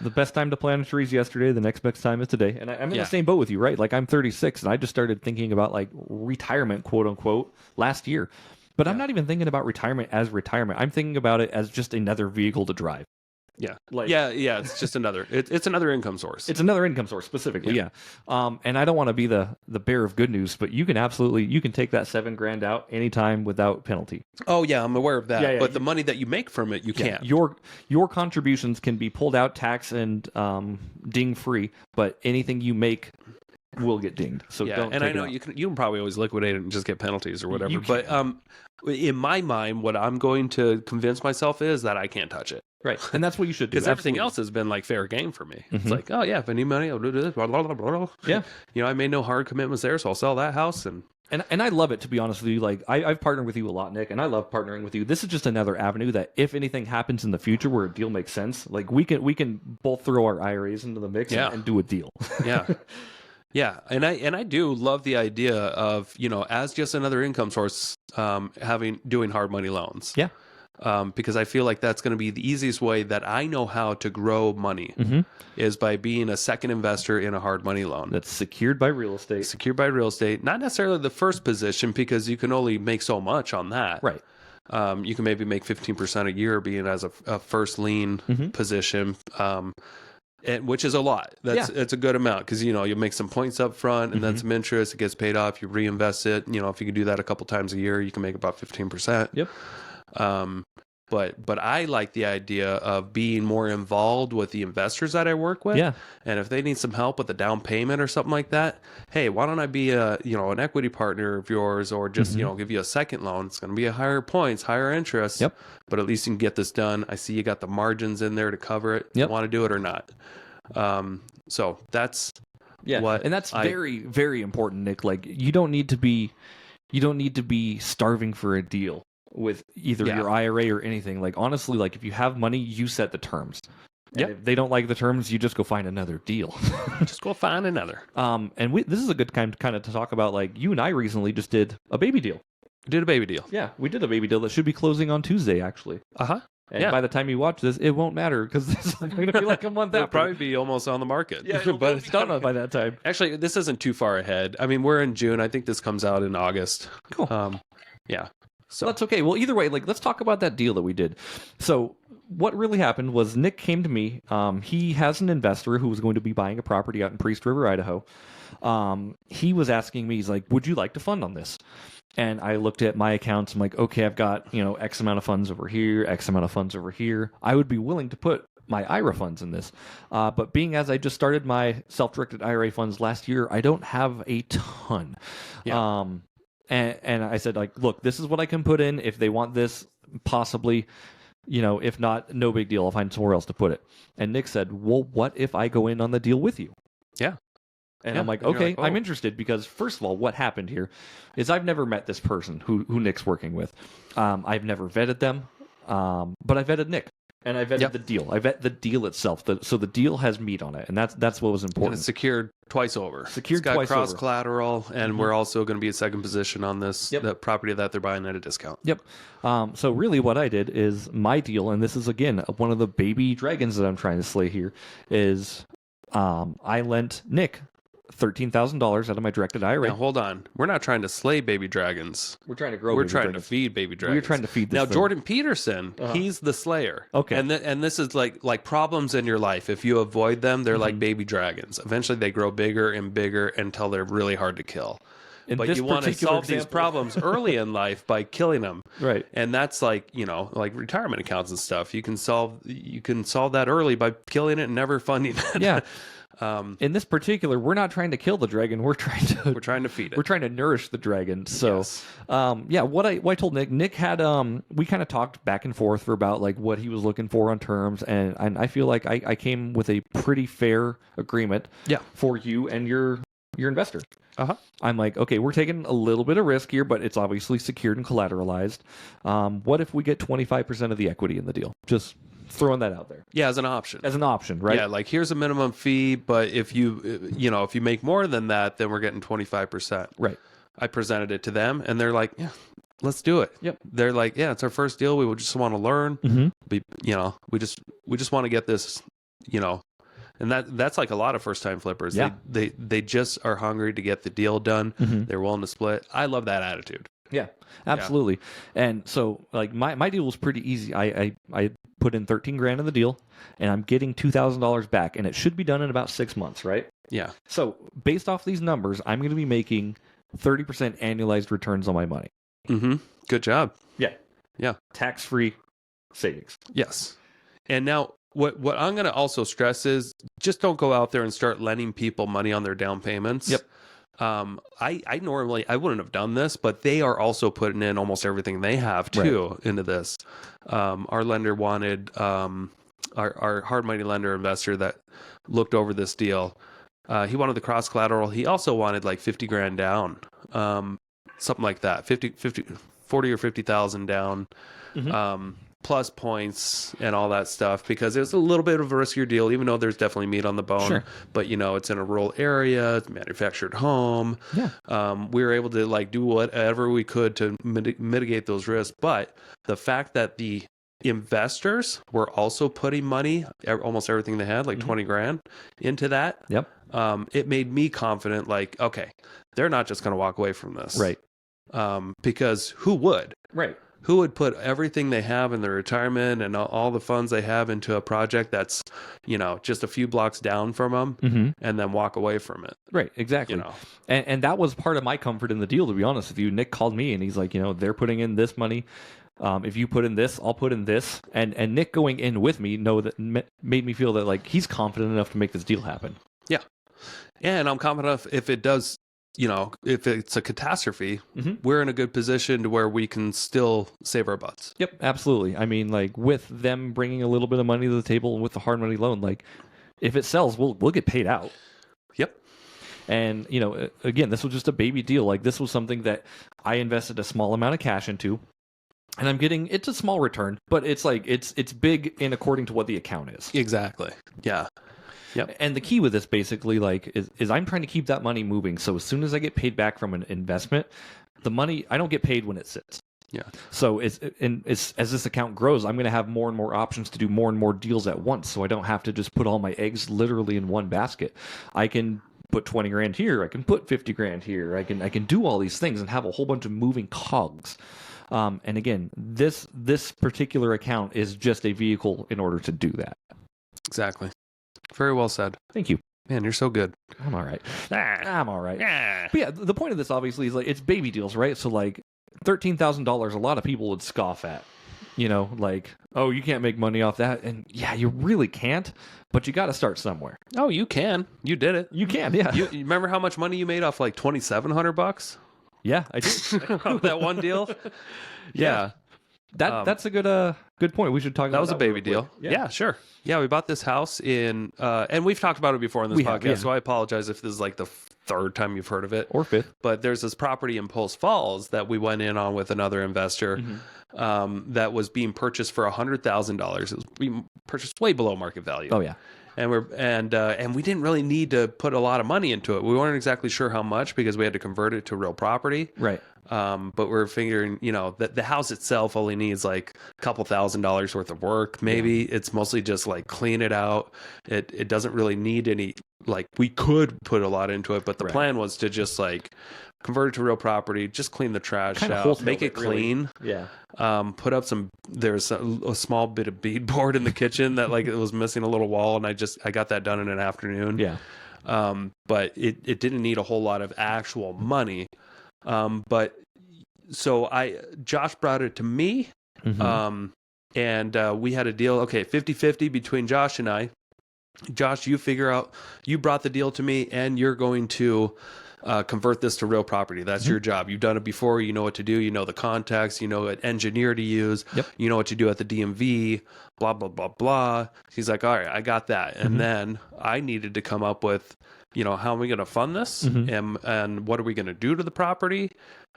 The best time to plant a tree is yesterday. The next best time is today. And I'm in the same boat with you, right? Like I'm 36 and I just started thinking about like retirement, quote unquote, last year. But I'm not even thinking about retirement as retirement. I'm thinking about it as just another vehicle to drive. Yeah. Like, It's just another, it's another income source. It's another income source specifically. Yeah. And I don't want to be the bearer of good news, but you can take that $7,000 out anytime without penalty. Oh yeah, I'm aware of that. Yeah, but the money that you make from it, you can't. Your contributions can be pulled out tax and ding free, but anything you make will get dinged. So don't. And I know you can probably always liquidate it and just get penalties or whatever. But in my mind, what I'm going to convince myself is that I can't touch it. Right, and that's what you should do. Because everything else has been like fair game for me. It's like, oh yeah, if I need money, I'll do this. Blah, blah, blah, blah. Yeah, I made no hard commitments there, so I'll sell that house and I love it, to be honest with you. Like I've partnered with you a lot, Nick, and I love partnering with you. This is just another avenue that if anything happens in the future where a deal makes sense, like we can both throw our IRAs into the mix and do a deal. Yeah. Yeah, and I do love the idea of, as just another income source, doing hard money loans. Yeah. Because I feel like that's going to be the easiest way that I know how to grow money is by being a second investor in a hard money loan. That's secured by real estate. Secured by real estate. Not necessarily the first position because you can only make so much on that. Right. You can maybe make 15% a year being as a first lien position. Which is a lot. It's a good amount because you make some points up front and then some interest. It gets paid off. You reinvest it. If you can do that a couple times a year, you can make about 15%. Yep. But I like the idea of being more involved with the investors that I work with. Yeah. And if they need some help with a down payment or something like that, hey, why don't I be an equity partner of yours or just give you a second loan? It's going to be a higher points, higher interest. Yep. But at least you can get this done. I see you got the margins in there to cover it. Yep. Want to do it or not? So that's and that's very, very important, Nick. Like you don't need to be starving for a deal with either your IRA or anything. Like honestly, like if you have money, you set the terms. And if they don't like the terms, you just go find another deal. Just go find another. And this is a good kind of to talk about. Like you and I recently just did a baby deal. Did a baby deal. Yeah, we did a baby deal that should be closing on Tuesday, actually. And by the time you watch this, it won't matter because this is going to be like a month It'll after. probably be almost on the market. Yeah, but it's done by that time. Actually, this isn't too far ahead. I mean, we're in June. I think this comes out in August. Cool. Yeah. So that's okay. Well, either way, like let's talk about that deal that we did. So what really happened was Nick came to me. He has an investor who was going to be buying a property out in Priest River, Idaho. He was asking me, he's like, would you like to fund on this? And I looked at my accounts. I'm like, okay, I've got, X amount of funds over here, X amount of funds over here. I would be willing to put my IRA funds in this. But being as I just started my self-directed IRA funds last year, I don't have a ton. Yeah. And I said, like, look, this is what I can put in. If they want this, possibly, if not, no big deal. I'll find somewhere else to put it. And Nick said, well, what if I go in on the deal with you? Yeah. And I'm like, okay, I'm interested because first of all, what happened here is I've never met this person who Nick's working with. I've never vetted them, but I vetted Nick and I vetted the deal. I vet the deal itself. So the deal has meat on it, and that's what was important. And it's secured twice over. It's got cross collateral, and we're also going to be a second position on this the property that they're buying at a discount. Yep. So really, what I did is my deal, and this is again one of the baby dragons that I'm trying to slay here, is I lent Nick $13,000 out of my directed IRA. Now, hold on. We're not trying to slay baby dragons. We're trying to grow. We're trying to feed baby dragons. We're trying to feed this now, thing. Jordan Peterson, he's the slayer. Okay. And this is like problems in your life. If you avoid them, they're like baby dragons. Eventually, they grow bigger and bigger until they're really hard to kill. But you want to solve these problems early in life by killing them. Right. And that's like retirement accounts and stuff. You can solve that early by killing it and never funding it. Yeah. In this particular, we're not trying to kill the dragon. We're trying to feed it. We're trying to nourish the dragon. So, what I told Nick had, we kind of talked back and forth for about like what he was looking for on terms. And I feel like I came with a pretty fair agreement for you and your investor. I'm like, okay, we're taking a little bit of risk here, but it's obviously secured and collateralized. What if we get 25% of the equity in the deal? Just throwing that out there Yeah, as an option. as an option, right? Yeah, like here's a minimum fee, but if if you make more than that, then we're getting 25%. Right. I presented it to them, and they're like, yeah, let's do it. Yep. They're like, yeah, it's our first deal. We would just want to learn. Mm-hmm. We just want to get this, and that's like a lot of first time flippers. Yeah. They just are hungry to get the deal done. Mm-hmm. They're willing to split. I love that attitude. Yeah, absolutely. And so like my deal was pretty easy. I put in 13 grand in the deal, and I'm getting $2,000 back, and it should be done in about 6 months, right? Yeah. So based off these numbers, I'm going to be making 30% annualized returns on my money. Mm-hmm. Good job. Yeah. Yeah. Tax-free savings. Yes. And now what I'm going to also stress is just don't go out there and start lending people money on their down payments. Yep. I normally I wouldn't have done this, but they are also putting in almost everything they have too into this. Our lender wanted our hard money lender investor that looked over this deal. He wanted the cross collateral. He also wanted like 50 grand down, something like that, 40 or 50,000 down, plus points and all that stuff, because it was a little bit of a riskier deal, even though there's definitely meat on the bone. Sure. But it's in a rural area, it's a manufactured home. Yeah. We were able to like do whatever we could to mitigate those risks. But the fact that the investors were also putting money, almost everything they had, like 20 grand into that. Yep. It made me confident, like, okay, they're not just going to walk away from this. Right. Because who would? Right. Who would put everything they have in their retirement and all the funds they have into a project that's, just a few blocks down from them and then walk away from it? Right, exactly. And that was part of my comfort in the deal, to be honest with you. Nick called me and he's like, they're putting in this money. If you put in this, I'll put in this. And Nick going in with me made me feel that like he's confident enough to make this deal happen. Yeah. And I'm confident if it does, if it's a catastrophe, we're in a good position to where we can still save our butts. Yep, absolutely. I mean, like with them bringing a little bit of money to the table and with the hard money loan, like if it sells, we'll get paid out. Yep. And, again, this was just a baby deal. Like this was something that I invested a small amount of cash into. And I'm getting, it's a small return, but it's like, it's big in according to what the account is. Exactly. Yeah. Yep. And the key with this basically is I'm trying to keep that money moving. So as soon as I get paid back from an investment, the money, I don't get paid when it sits. Yeah. So as this account grows, I'm going to have more and more options to do more and more deals at once. So I don't have to just put all my eggs literally in one basket. I can put 20 grand here. I can put 50 grand here. I can do all these things and have a whole bunch of moving cogs. And again, this particular account is just a vehicle in order to do that. Exactly. Very well said. Thank you. Man, you're so good. I'm all right. I'm all right. But yeah, the point of this obviously is like it's baby deals, right? So like $13,000, a lot of people would scoff at. Like, oh, you can't make money off that. And yeah, you really can't, but you got to start somewhere. Oh, you can. You did it. You can, yeah. You remember how much money you made off like $2,700? Yeah, I do. That one deal? Yeah. That's a good point. We should talk about that. Was a baby real deal. quick. Yeah, sure. Yeah, we bought this house in, and we've talked about it before on this podcast, yeah. so I apologize if this is like the third time you've heard of it. Or fifth. But there's this property in Post Falls that we went in on with another investor that was being purchased for $100,000. It was being purchased way below market value. Oh, yeah. And we didn't really need to put a lot of money into it. We weren't exactly sure how much because we had to convert it to real property. Right. But we're figuring, that the house itself only needs like a couple $1,000s worth of work. Maybe it's mostly just like clean it out. It doesn't really need any, like we could put a lot into it, but the plan was to just like convert it to real property, just clean the trash out, make it clean. Really. Yeah. Put up there's a small bit of beadboard in the kitchen that like it was missing a little wall, and I got that done in an afternoon. Yeah. But it didn't need a whole lot of actual money. But so Josh brought it to me, and we had a deal. Okay. 50-50 between Josh and I. Josh, you brought the deal to me, and you're going to convert this to real property. That's your job. You've done it before. You know what to do. You know the contacts. You know what engineer to use. Yep. You know what to do at the DMV. Blah blah blah blah. He's like, all right, I got that. And then I needed to come up with, how are we going to fund this, and what are we going to do to the property,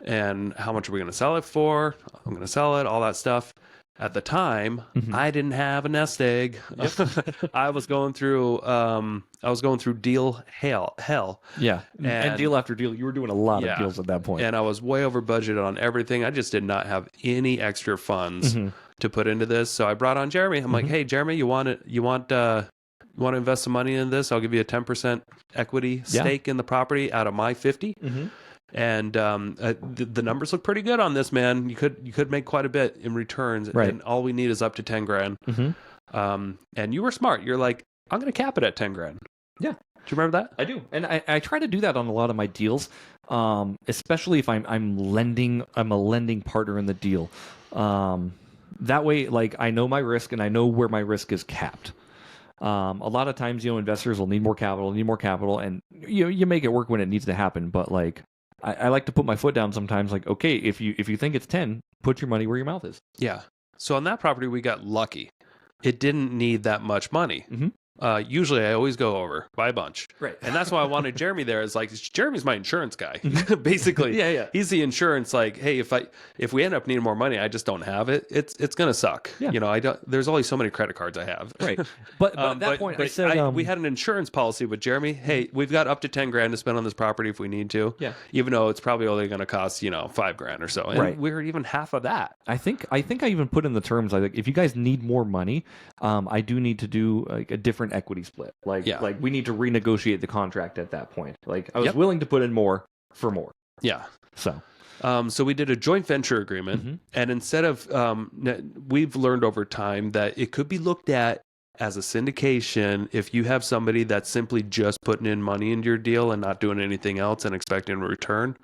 and how much are we going to sell it for? I'm going to sell it, all that stuff. At the time, I didn't have a nest egg. I was going through deal hell. Yeah. And deal after deal. You were doing a lot of deals at that point. And I was way over budget on everything. I just did not have any extra funds to put into this. So I brought on Jeremy. I'm like, hey, Jeremy, you want to invest some money in this? I'll give you a 10% equity stake in the property out of my 50. And the numbers look pretty good on this, man. You could make quite a bit in returns, and all we need is up to 10 grand. And you were smart. You're like, I'm going to cap it at 10 grand. Yeah. Do you remember that? I do, and I try to do that on a lot of my deals, especially if I'm lending. I'm a lending partner in the deal. That way, like, I know my risk and I know where my risk is capped. A lot of times, investors will need more capital, and you make it work when it needs to happen. But like, I like to put my foot down sometimes. Like, okay, if you think it's 10, put your money where your mouth is. Yeah. So on that property, we got lucky. It didn't need that much money. Usually I always go over by a bunch. Right. And that's why I wanted Jeremy there. Is like, Jeremy's my insurance guy, basically. Yeah. He's the insurance. Like, hey, if we end up needing more money, I just don't have it. It's going to suck. Yeah. There's only so many credit cards I have. Right. But at that point, I said, we had an insurance policy with Jeremy. Hey, we've got up to 10 grand to spend on this property if we need to. Yeah. Even though it's probably only going to cost, 5 grand or so. And we're even half of that. I think I even put in the terms, like, if you guys need more money, I do need to do like a different equity split. Like we need to renegotiate the contract at that point. Like, I was willing to put in more for more. Yeah. So we did a joint venture agreement, and instead of we've learned over time that it could be looked at as a syndication if you have somebody that's simply just putting in money into your deal and not doing anything else and expecting a return.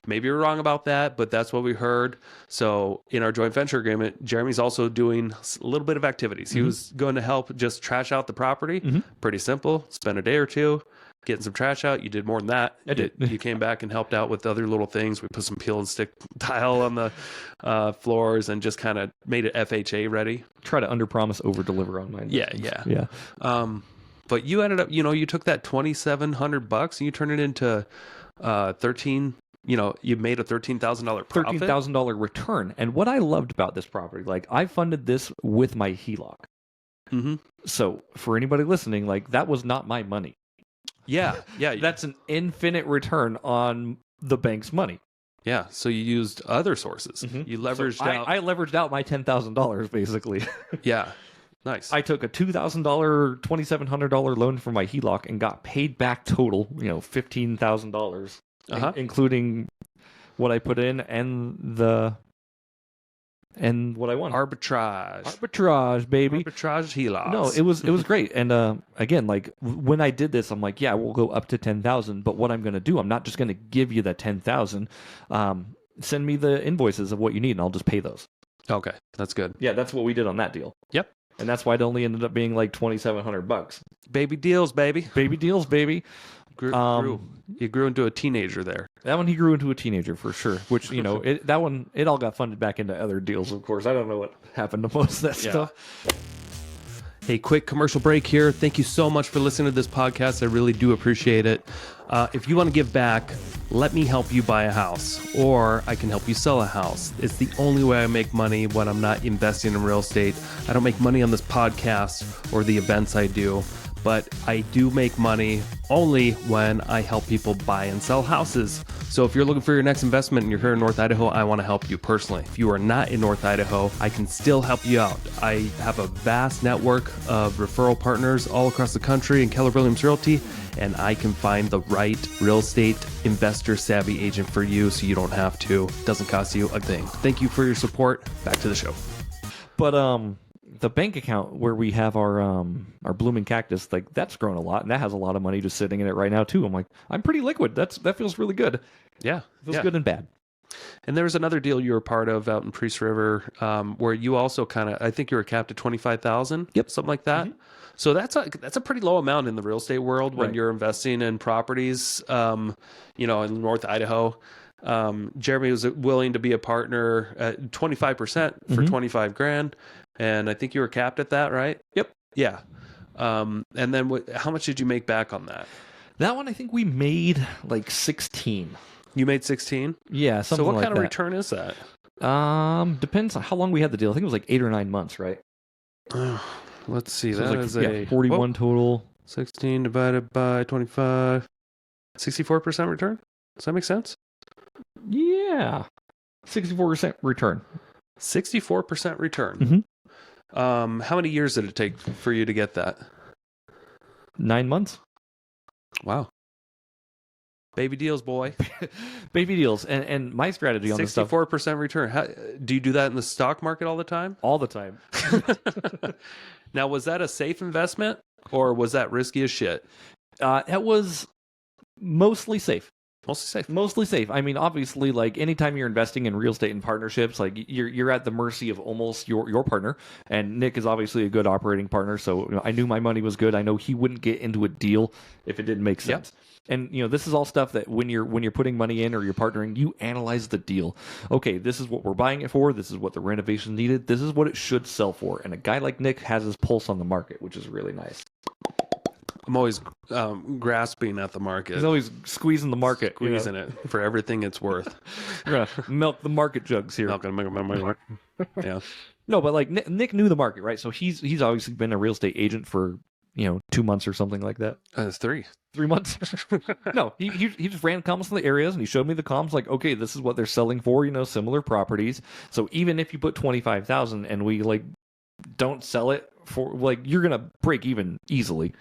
Maybe you're wrong about that, but that's what we heard. So in our joint venture agreement, Jeremy's also doing a little bit of activities. He was going to help just trash out the property. Pretty simple. Spend a day or two getting some trash out. You did more than that. I did. You came back and helped out with other little things. We put some peel and stick tile on the floors and just kind of made it FHA ready. Try to under-promise, over-deliver on mine. Yeah. But you ended up, you took that $2,700 and you turned it into 13. You made a $13,000 profit. $13,000 return. And what I loved about this property, like, I funded this with my HELOC. So for anybody listening, like, that was not my money. Yeah. That's an infinite return on the bank's money. Yeah. So you used other sources. You leveraged out. I leveraged out my $10,000 basically. Yeah. Nice. I took a $2,000, $2,700 loan from my HELOC and got paid back total, $15,000, including what I put in and what I won. Arbitrage, baby. Arbitrage HELOCs. No, it was great. And again, like, when I did this, I'm like, yeah, we'll go up to 10,000. But what I'm going to do, I'm not just going to give you the 10,000. Send me the invoices of what you need, and I'll just pay those. Okay, that's good. Yeah, that's what we did on that deal. Yep. And that's why it only ended up being like $2,700. Baby deals, baby. Baby deals, baby. You grew into a teenager there. That one, he grew into a teenager for sure. Which, it all got funded back into other deals, of course. I don't know what happened to most of that stuff. Hey, quick commercial break here. Thank you so much for listening to this podcast. I really do appreciate it. If you want to give back, let me help you buy a house, or I can help you sell a house. It's the only way I make money when I'm not investing in real estate. I don't make money on this podcast or the events I do, but I do make money only when I help people buy and sell houses. So if you're looking for your next investment and you're here in North Idaho, I want to help you personally. If you are not in North Idaho, I can still help you out. I have a vast network of referral partners all across the country in Keller Williams Realty, and I can find the right real estate investor savvy agent for you so you don't have to. It doesn't cost you a thing. Thank you for your support. Back to the show. But the bank account where we have our blooming cactus, like, that's grown a lot, and that has a lot of money just sitting in it right now too. I'm like, I'm pretty liquid. That feels really good. Yeah, it feels good and bad. And there was another deal you were part of out in Priest River, where you also I think you were capped at 25,000. Yep, something like that. So that's a pretty low amount in the real estate world when you're investing in properties. In North Idaho. Jeremy was willing to be a partner at 25% for 25 grand. And I think you were capped at that, right? Yep. Yeah. And then how much did you make back on that? That one, I think we made like 16. You made 16? Yeah, something like that. So what kind of return is that? Depends on how long we had the deal. I think it was like 8 or 9 months, right? Let's see. So That it was is like 41 total. 16 divided by 25. 64% return? Does that make sense? Yeah. 64% return. 64% return. Mm-hmm. How many years did it take for you to get that? 9 months. Wow. Baby deals, boy. Baby deals. And my strategy on this stuff 64% return. How, do you do that in the stock market all the time? all the time. Now, was that a safe investment or was that risky as shit? It was mostly safe. Mostly safe. Mostly safe. I mean, obviously, like anytime you're investing in real estate and partnerships, like you're at the mercy of almost your partner. And Nick is obviously a good operating partner, so I knew my money was good. I know he wouldn't get into a deal if it didn't make sense. And this is all stuff that when you're putting money in or you're partnering, you analyze the deal. Okay, this is what we're buying it for. This is what the renovation needed. This is what it should sell for. And a guy like Nick has his pulse on the market, which is really nice. I'm always grasping at the market. He's always squeezing the market, Squeezing it for everything it's worth. We're gonna milk the market jugs here. Yeah. No, but like Nick knew the market, right? So he's obviously been a real estate agent for 2 months or something like that. It's 3. 3 months. No, he just ran comps in the areas and he showed me the comps. Like, okay, this is what they're selling for. Similar properties. So even if you put 25,000 and we like don't sell it for like, you're gonna break even easily.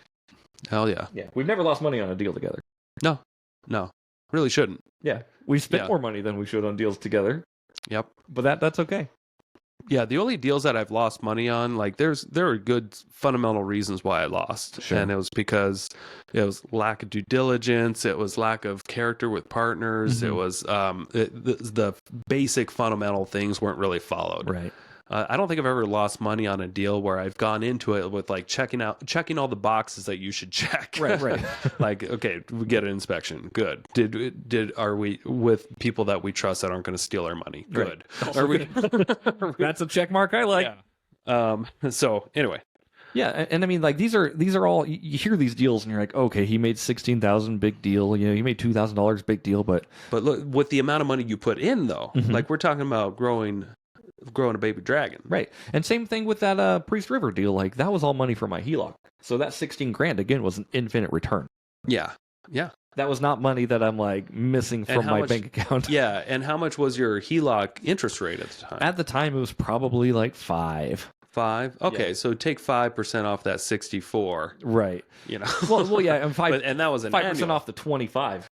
Hell yeah. Yeah, we've never lost money on a deal together. No, really shouldn't. Yeah, we spent more money than we should on deals together. Yep. But that's okay. Yeah, the only deals that I've lost money on, like there are good fundamental reasons why I lost. Sure. And it was because it was lack of due diligence, it was lack of character with partners, it was the basic fundamental things weren't really followed. Right. I don't think I've ever lost money on a deal where I've gone into it with like checking all the boxes that you should check. Right. Like, okay, we get an inspection. Good. Are we with people that we trust that aren't going to steal our money? Good. Right. Are we? That's a check mark I like. Yeah. So anyway. Yeah, and I mean, like these are all you hear these deals and you're like, okay, he made 16,000, big deal. He made $2,000, big deal. But look, with the amount of money you put in, though, like we're talking about growing a baby dragon. Right. And same thing with that Priest River deal. Like that was all money for my HELOC. So that 16 grand again was an infinite return. Yeah. That was not money that I'm like missing from my bank account. Yeah. And how much was your HELOC interest rate at the time? At the time, it was probably like 5. 5? Okay, Yeah. so take 5% off that 64. Right. Well, yeah, and 5. And that was an 5% annual. off the 25.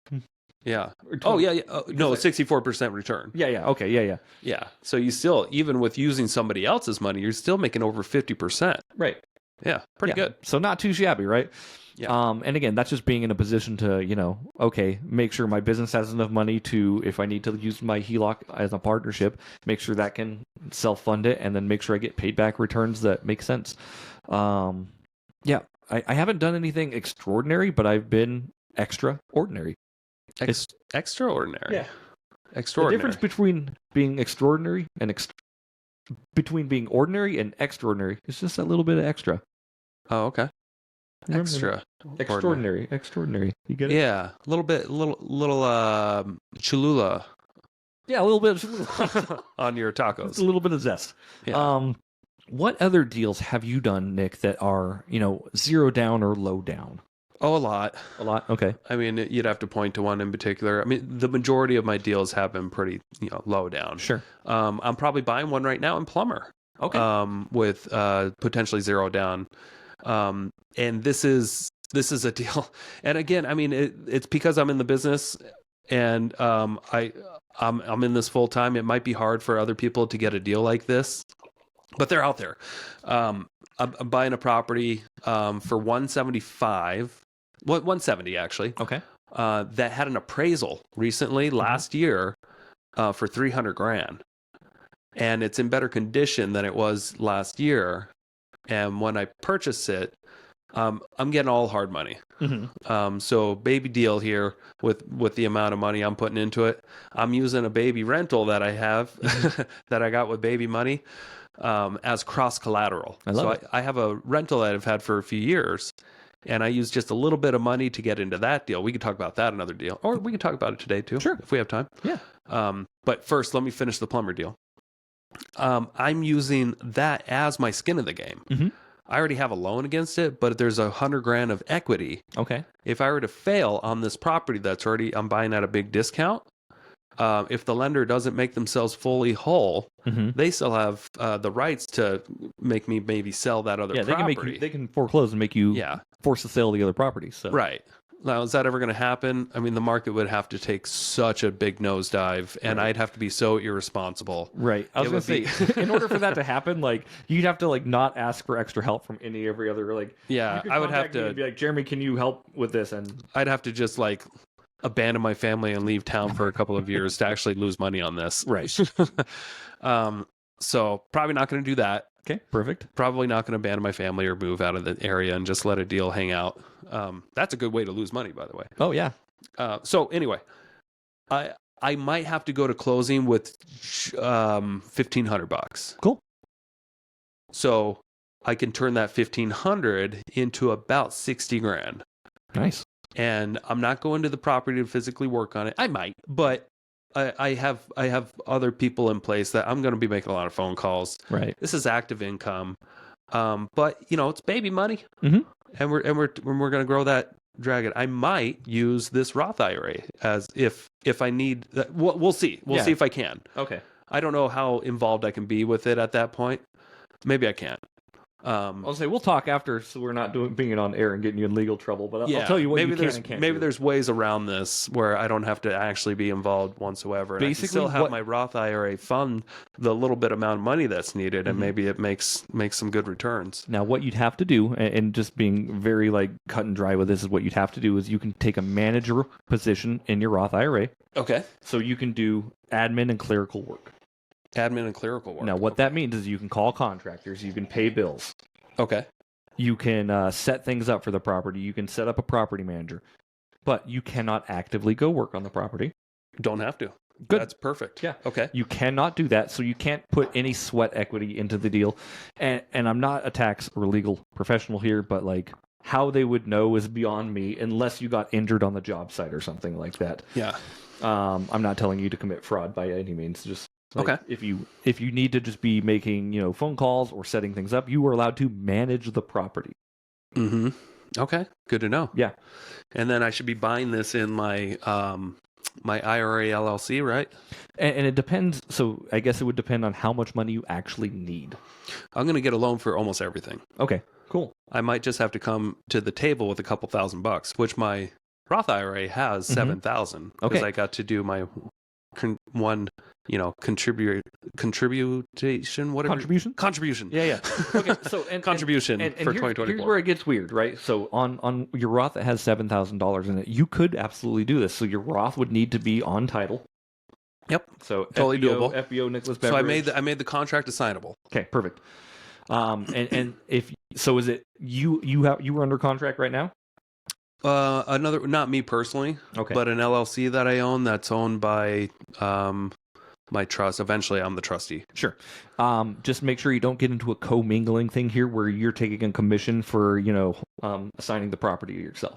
Yeah. Or 20. Oh yeah. No, 64% return. Yeah. Okay. Yeah. Yeah. So you still, even with using somebody else's money, you're still making over 50%. Right. Yeah. Pretty good. So not too shabby, right? Yeah. And again, that's just being in a position to, okay, make sure my business has enough money to, if I need to use my HELOC as a partnership, make sure that can self-fund it, and then make sure I get paid back returns that make sense. Yeah, I haven't done anything extraordinary, but I've been extraordinary. Extraordinary. Yeah. Extraordinary. The difference between being extraordinary and between being ordinary and extraordinary is just that little bit of extra. Oh, okay. Extraordinary. You get it? Yeah, a little Cholula. Yeah, a little bit on your tacos. Just a little bit of zest. Yeah. What other deals have you done, Nick, that are, zero down or low down? Oh, a lot. A lot? Okay. I mean, you'd have to point to one in particular. I mean, the majority of my deals have been pretty, low down. Sure. I'm probably buying one right now in Plumber. Okay. With potentially zero down. And this is a deal. And again, I mean, it's because I'm in the business and I'm in this full time. It might be hard for other people to get a deal like this, but they're out there. I'm buying a property for 175. 170 actually. Okay. That had an appraisal recently last year for 300 grand, and it's in better condition than it was last year. And when I purchase it, I'm getting all hard money. Mm-hmm. So baby deal here with the amount of money I'm putting into it. I'm using a baby rental that I have that I got with baby money as cross collateral. I love it. I have a rental that I've had for a few years, and I use just a little bit of money to get into that deal. We could talk about that another deal, or we can talk about it today too, Sure, if we have time. Yeah. But first, let me finish the Plumber deal. I'm using that as my skin in the game. Mhm. I already have a loan against it, but there's $100,000 of equity. Okay. If I were to fail on this property I'm buying at a big discount, if the lender doesn't make themselves fully whole, they still have the rights to make me maybe sell that other property. They can foreclose and make you force the sale of the other property. So Right. Now, is that ever going to happen? I mean, the market would have to take such a big nosedive, and I'd have to be so irresponsible. Right. I was going to say, in order for that to happen, like, you'd have to, like, not ask for extra help from every other, like... Yeah, you could I would have contact me to... and be like, Jeremy, can you help with this? And I'd have to just, like, abandon my family and leave town for a couple of years to actually lose money on this. Right. So, probably not going to do that. Okay, perfect. Probably not going to abandon my family or move out of the area and just let a deal hang out. That's a good way to lose money, by the way. Oh, yeah. So anyway, I might have to go to closing with $1,500. Cool. So I can turn that 1,500 into about 60 grand. Nice. And I'm not going to the property to physically work on it. I might, but I have other people in place that I'm going to be making a lot of phone calls. Right. This is active income, but it's baby money, Mhm. and we're going to grow that dragon. I might use this Roth IRA as if I need. We'll see. We'll see if I can. Okay. I don't know how involved I can be with it at that point. Maybe I can't. I'll say we'll talk after, so we're not being it on air and getting you in legal trouble. But I'll tell you what you can and can't. Maybe do. there's ways around this where I don't have to actually be involved whatsoever. And Basically, I can still have my Roth IRA fund the little bit amount of money that's needed, and maybe it makes some good returns. Now, what you'd have to do, and just being very like cut and dry with this, is what you'd have to do is you can take a manager position in your Roth IRA, Okay. so you can do admin and clerical work. Admin and clerical work. Now, what that means is you can call contractors, you can pay bills, Okay. you can set things up for the property, you can set up a property manager, but you cannot actively go work on the property. Don't have to. Good. That's perfect. Yeah. Okay. You cannot do that, so you can't put any sweat equity into the deal. And I'm not a tax or legal professional here, but like how they would know is beyond me unless you got injured on the job site or something like that. Yeah. I'm not telling you to commit fraud by any means. Just like, Okay. If you need to just be making phone calls or setting things up, you are allowed to manage the property. Mm-hmm. Okay. Good to know. Yeah. And then I should be buying this in my my IRA LLC, right? And it depends. So I guess it would depend on how much money you actually need. I'm going to get a loan for almost everything. Okay. Cool. I might just have to come to the table with a couple $1,000, which my Roth IRA has 7,000 because Okay. I got to do my contribution, whatever. Contribution. Yeah. Okay. So Contribution and for here's 2024. where it gets weird, right? So on your Roth that has $7,000 in it, you could absolutely do this. So your Roth would need to be on title. Yep. So Totally doable. FBO Nicholas So Beveridge. I made the contract assignable. Okay, perfect. And if so, is it you were under contract right now? Another, not me personally, Okay. but an LLC that I own that's owned by my trust. Eventually, I'm the trustee. Sure. Just make sure you don't get into a commingling thing here where you're taking a commission for assigning the property to yourself.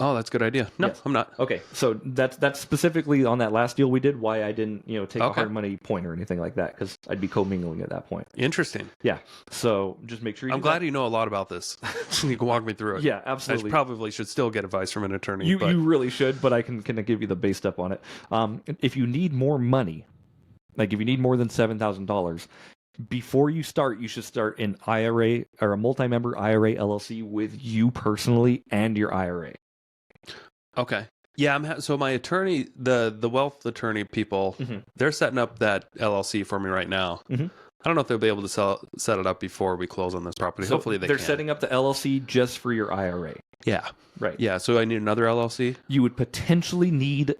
Oh, that's a good idea. No, Yes. I'm not. Okay, so that's specifically on that last deal we did. Why I didn't take a Okay. hard money point or anything like that, because I'd be commingling at that point. Interesting. Yeah. So just make sure. I'm glad you know a lot about this. You can walk me through it. Yeah, I absolutely. probably should still get advice from an attorney. You but really should, but I can give you the base step on it. If you need more money, like if you need more than $7,000, before you start, you should start an IRA or a multi-member IRA LLC with you personally and your IRA. Okay. Yeah, so my attorney, the wealth attorney people, they're setting up that LLC for me right now. Mhm. I don't know if they'll be able to set it up before we close on this property. So Hopefully they're can. setting up the LLC just for your IRA. Yeah. Right. Yeah, so I need another LLC? You would potentially need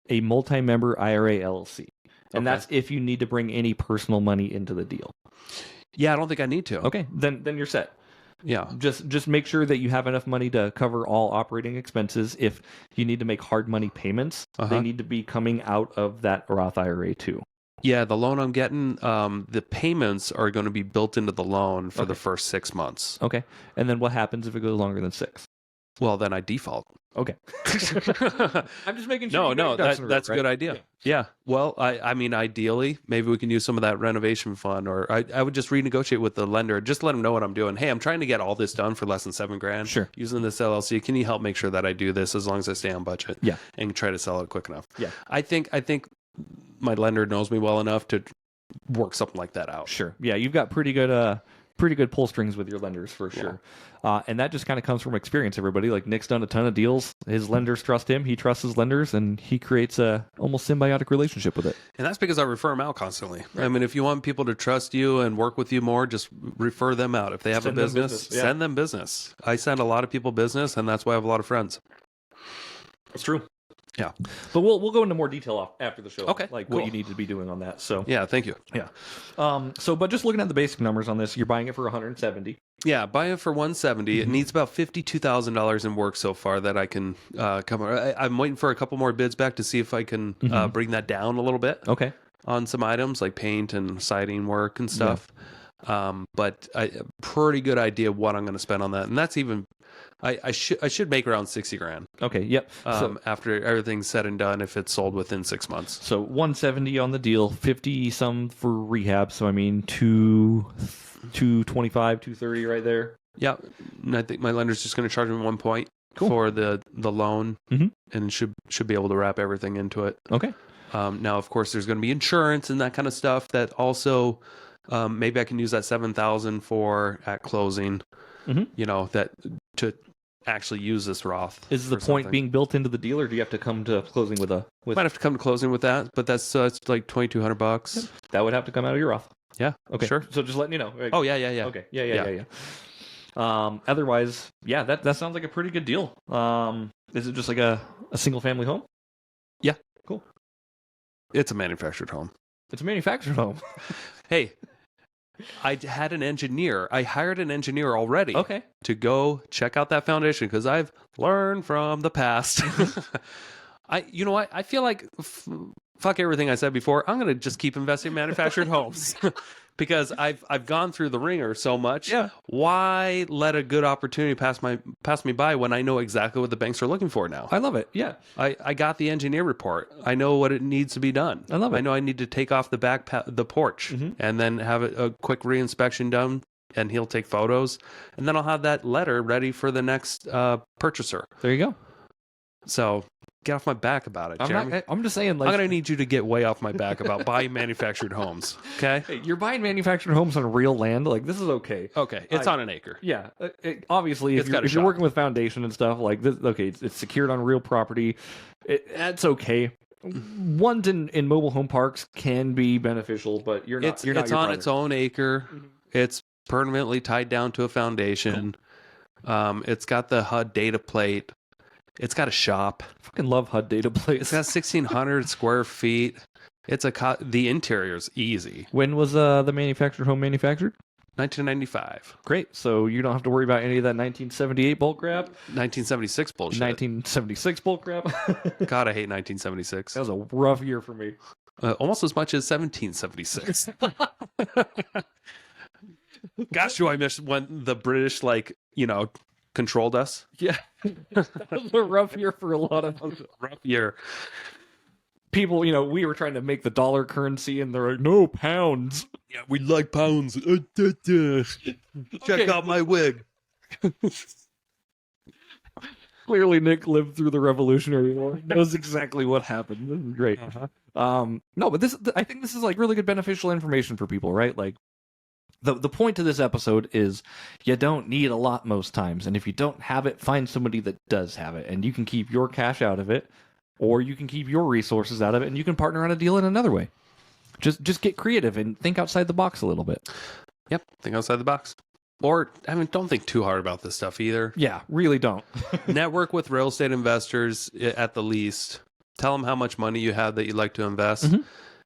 a multi-member IRA LLC. And Okay. that's if you need to bring any personal money into the deal. Yeah, I don't think I need to. Okay, then you're set. Yeah. Just make sure that you have enough money to cover all operating expenses. If you need to make hard money payments, they need to be coming out of that Roth IRA too. Yeah, the loan I'm getting, the payments are going to be built into the loan for the first 6 months. Okay, and then what happens if it goes longer than 6? Well, then I default. Okay. I'm just making sure. No, you got your ducks in a row, that's a right? good idea. Yeah. Well, I mean, ideally, maybe we can use some of that renovation fund, or I would just renegotiate with the lender. Just let them know what I'm doing. Hey, I'm trying to get all this done for less than $7,000. Sure. Using this LLC, can you help make sure that I do this as long as I stay on budget? Yeah. And try to sell it quick enough. Yeah. I think my lender knows me well enough to work something like that out. Sure. Yeah, you've got pretty good pull strings with your lenders for sure. And that just kind of comes from experience, everybody. Like Nick's done a ton of deals. His lenders trust him. He trusts his lenders, and he creates a almost symbiotic relationship with it. And that's because I refer them out constantly. Right. I mean, if you want people to trust you and work with you more, just refer them out. If they have Send a them business, business, yeah. send them business. I send a lot of people business, and that's why I have a lot of friends. That's true. Yeah. But we'll go into more detail after the show. Okay, Like cool. what you need to be doing on that. So Yeah, thank you. yeah. But just looking at the basic numbers on this, you're buying it for 170. Yeah, buy it for 170. It needs about $52,000 in work so far that I can come. I'm waiting for a couple more bids back to see if I can bring that down a little bit Okay. on some items like paint and siding work and stuff. But a pretty good idea of what I'm going to spend on that, and that's even. I should make around $60,000 Okay. Yep. after everything's said and done if it's sold within 6 months. So 170 on the deal, 50 some for rehab. So I mean 225, 230 right there. Yeah, and I think my lender's just going to charge me 1 point for the loan, and should be able to wrap everything into it. Okay. Now, of course, there's going to be insurance and that kind of stuff that also maybe I can use that $7,000 for at closing. You know, that to actually use this Roth. Is the for point something. being built into the deal, or do you have to come to closing with Might have to come to closing with that, but that's like $2,200. that would have to come out of your Roth? Yeah. Okay. Sure. So just letting you know. Right? Oh yeah. Okay. Yeah. Otherwise, yeah, that sounds like a pretty good deal. Is it just like a single family home? Yeah. Cool. It's a manufactured home. It's a manufactured home. Hey, I had an engineer. I hired an engineer already. Okay. To go check out that foundation because I've learned from the past. You know what? I feel like fuck everything I said before. I'm gonna just keep investing in manufactured homes because I've gone through the ringer so much. Yeah. Why let a good opportunity pass me by when I know exactly what the banks are looking for now? I love it. Yeah. I got the engineer report. I know what it needs to be done. I love it. I know I need to take off the porch and then have a quick reinspection done, and he'll take photos, and then I'll have that letter ready for the next purchaser. There you go. So get off my back about it, Jeremy. I'm just saying, like, I'm gonna need you to get way off my back about buying manufactured homes. Okay. hey, you're buying manufactured homes on real land. Like, this is okay. Okay. It's on an acre. Yeah, obviously, It's if got a you're shop. working with foundation and stuff like this, okay, it's secured on real property. That's okay. Ones in mobile home parks can be beneficial, but you're not. It's your on brother. its own acre. It's permanently tied down to a foundation. It's got the HUD data plate. It's got a shop. Fucking love HUD data plates. It's got 1,600 square feet. It's the interior's easy. When was the manufactured home manufactured? 1995. Great. So you don't have to worry about any of that 1978 bulk grab. 1976 bullshit. 1976 bulk grab. God, I hate 1976. That was a rough year for me. Almost as much as 1776. Gosh, do I miss when the British, controlled us? Yeah, that was a rough year for a lot of us. Rough year. People. We were trying to make the dollar currency, and they're like, no, pounds. Yeah, we like pounds. Check out my wig. Clearly, Nick lived through the Revolutionary War. Knows exactly what happened. This is great. No, but I think this is like really good beneficial information for people, right? Like, the point to this episode is you don't need a lot most times, and if you don't have it, find somebody that does have it, and you can keep your cash out of it, or you can keep your resources out of it, and you can partner on a deal in another way. Just get creative and think outside the box a little bit. Yep, think outside the box. Or, don't think too hard about this stuff either. Yeah, really don't. Network with real estate investors at the least. Tell them how much money you have that you'd like to invest,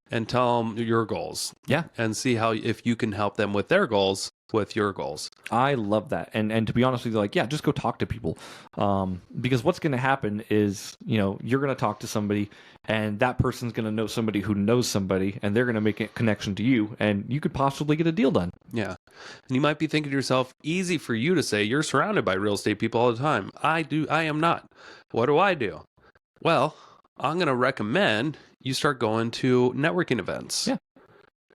and tell them your goals. Yeah. And see if you can help them with their goals with your goals. I love that. And to be honest with you, just go talk to people. Because what's going to happen is, you're going to talk to somebody, and that person's going to know somebody who knows somebody, and they're going to make a connection to you, and you could possibly get a deal done. Yeah. And you might be thinking to yourself, easy for you to say, you're surrounded by real estate people all the time. I am not. What do I do? Well, I'm going to recommend you start going to networking events. Yeah.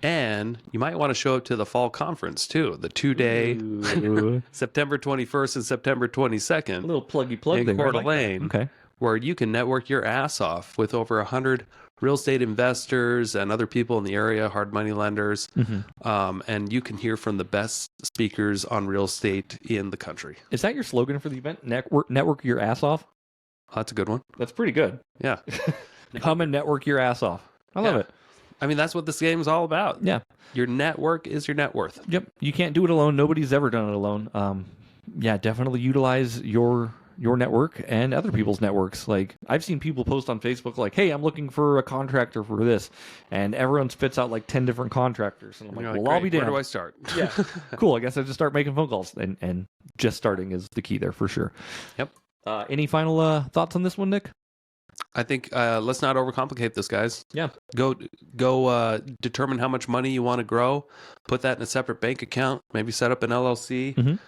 And you might want to show up to the fall conference too, the 2-day September 21st and September 22nd. A little pluggy plug in there. Coeur I like d'Alene, okay. where you can network your ass off with over 100 real estate investors and other people in the area, hard money lenders, and you can hear from the best speakers on real estate in the country. Is that your slogan for the event? Network your ass off? That's a good one. That's pretty good. Yeah. Come and network your ass off. I love it. I mean, that's what this game is all about. Yeah. Your network is your net worth. Yep. You can't do it alone. Nobody's ever done it alone. Yeah, definitely utilize your network and other people's networks. Like, I've seen people post on Facebook like, hey, I'm looking for a contractor for this. And everyone spits out like 10 different contractors. And I'm like, well, I'll be damned. Where do I start? Yeah. Cool. I guess I just start making phone calls. And just starting is the key there for sure. Yep. Any final thoughts on this one, Nick? I think let's not overcomplicate this, guys. Yeah. Go determine how much money you want to grow. Put that in a separate bank account. Maybe set up an LLC.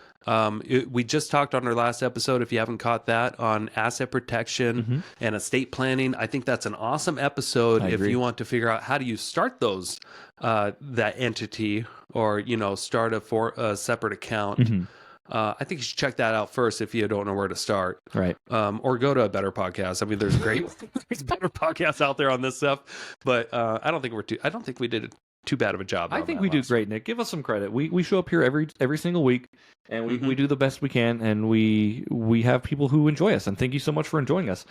We just talked on our last episode, if you haven't caught that, on asset protection and estate planning. I think that's an awesome episode if you want to figure out how do you start those that entity or start a separate account. I think you should check that out first if you don't know where to start. Right. Or go to a better podcast. I mean, there's better podcasts out there on this stuff, but I don't think we did too bad of a job. I think we do great, Nick. Give us some credit. We show up here every single week, and we do the best we can, and we have people who enjoy us. And thank you so much for enjoying us.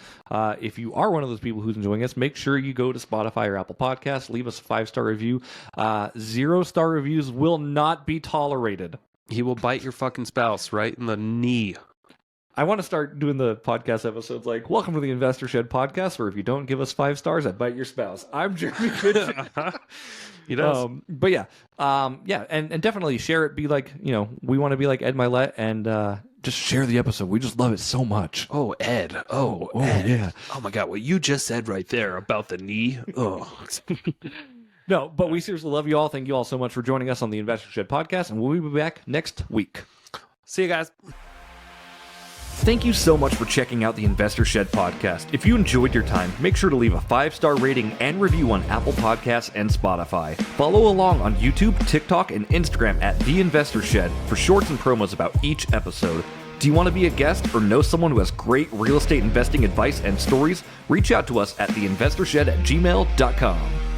If you are one of those people who's enjoying us, make sure you go to Spotify or Apple Podcasts. Leave us a 5-star review. 0-star reviews will not be tolerated. He will bite your fucking spouse right in the knee. I want to start doing the podcast episodes like, welcome to the Investor Shed podcast, where if you don't give us 5 stars, I bite your spouse. I'm Jeremy Kitchen. He does. But yeah. And definitely share it. Be like, we want to be like Ed Milet and just share the episode. We just love it so much. Oh, Ed. Oh, Ed. Yeah. Oh my God. What you just said right there about the knee. Oh. No, but we seriously love you all. Thank you all so much for joining us on the Investor Shed podcast, and we'll be back next week. See you guys. Thank you so much for checking out the Investor Shed podcast. If you enjoyed your time, make sure to leave a 5-star rating and review on Apple Podcasts and Spotify. Follow along on YouTube, TikTok, and Instagram at The Investor Shed for shorts and promos about each episode. Do you want to be a guest or know someone who has great real estate investing advice and stories? Reach out to us at theinvestorshed@gmail.com.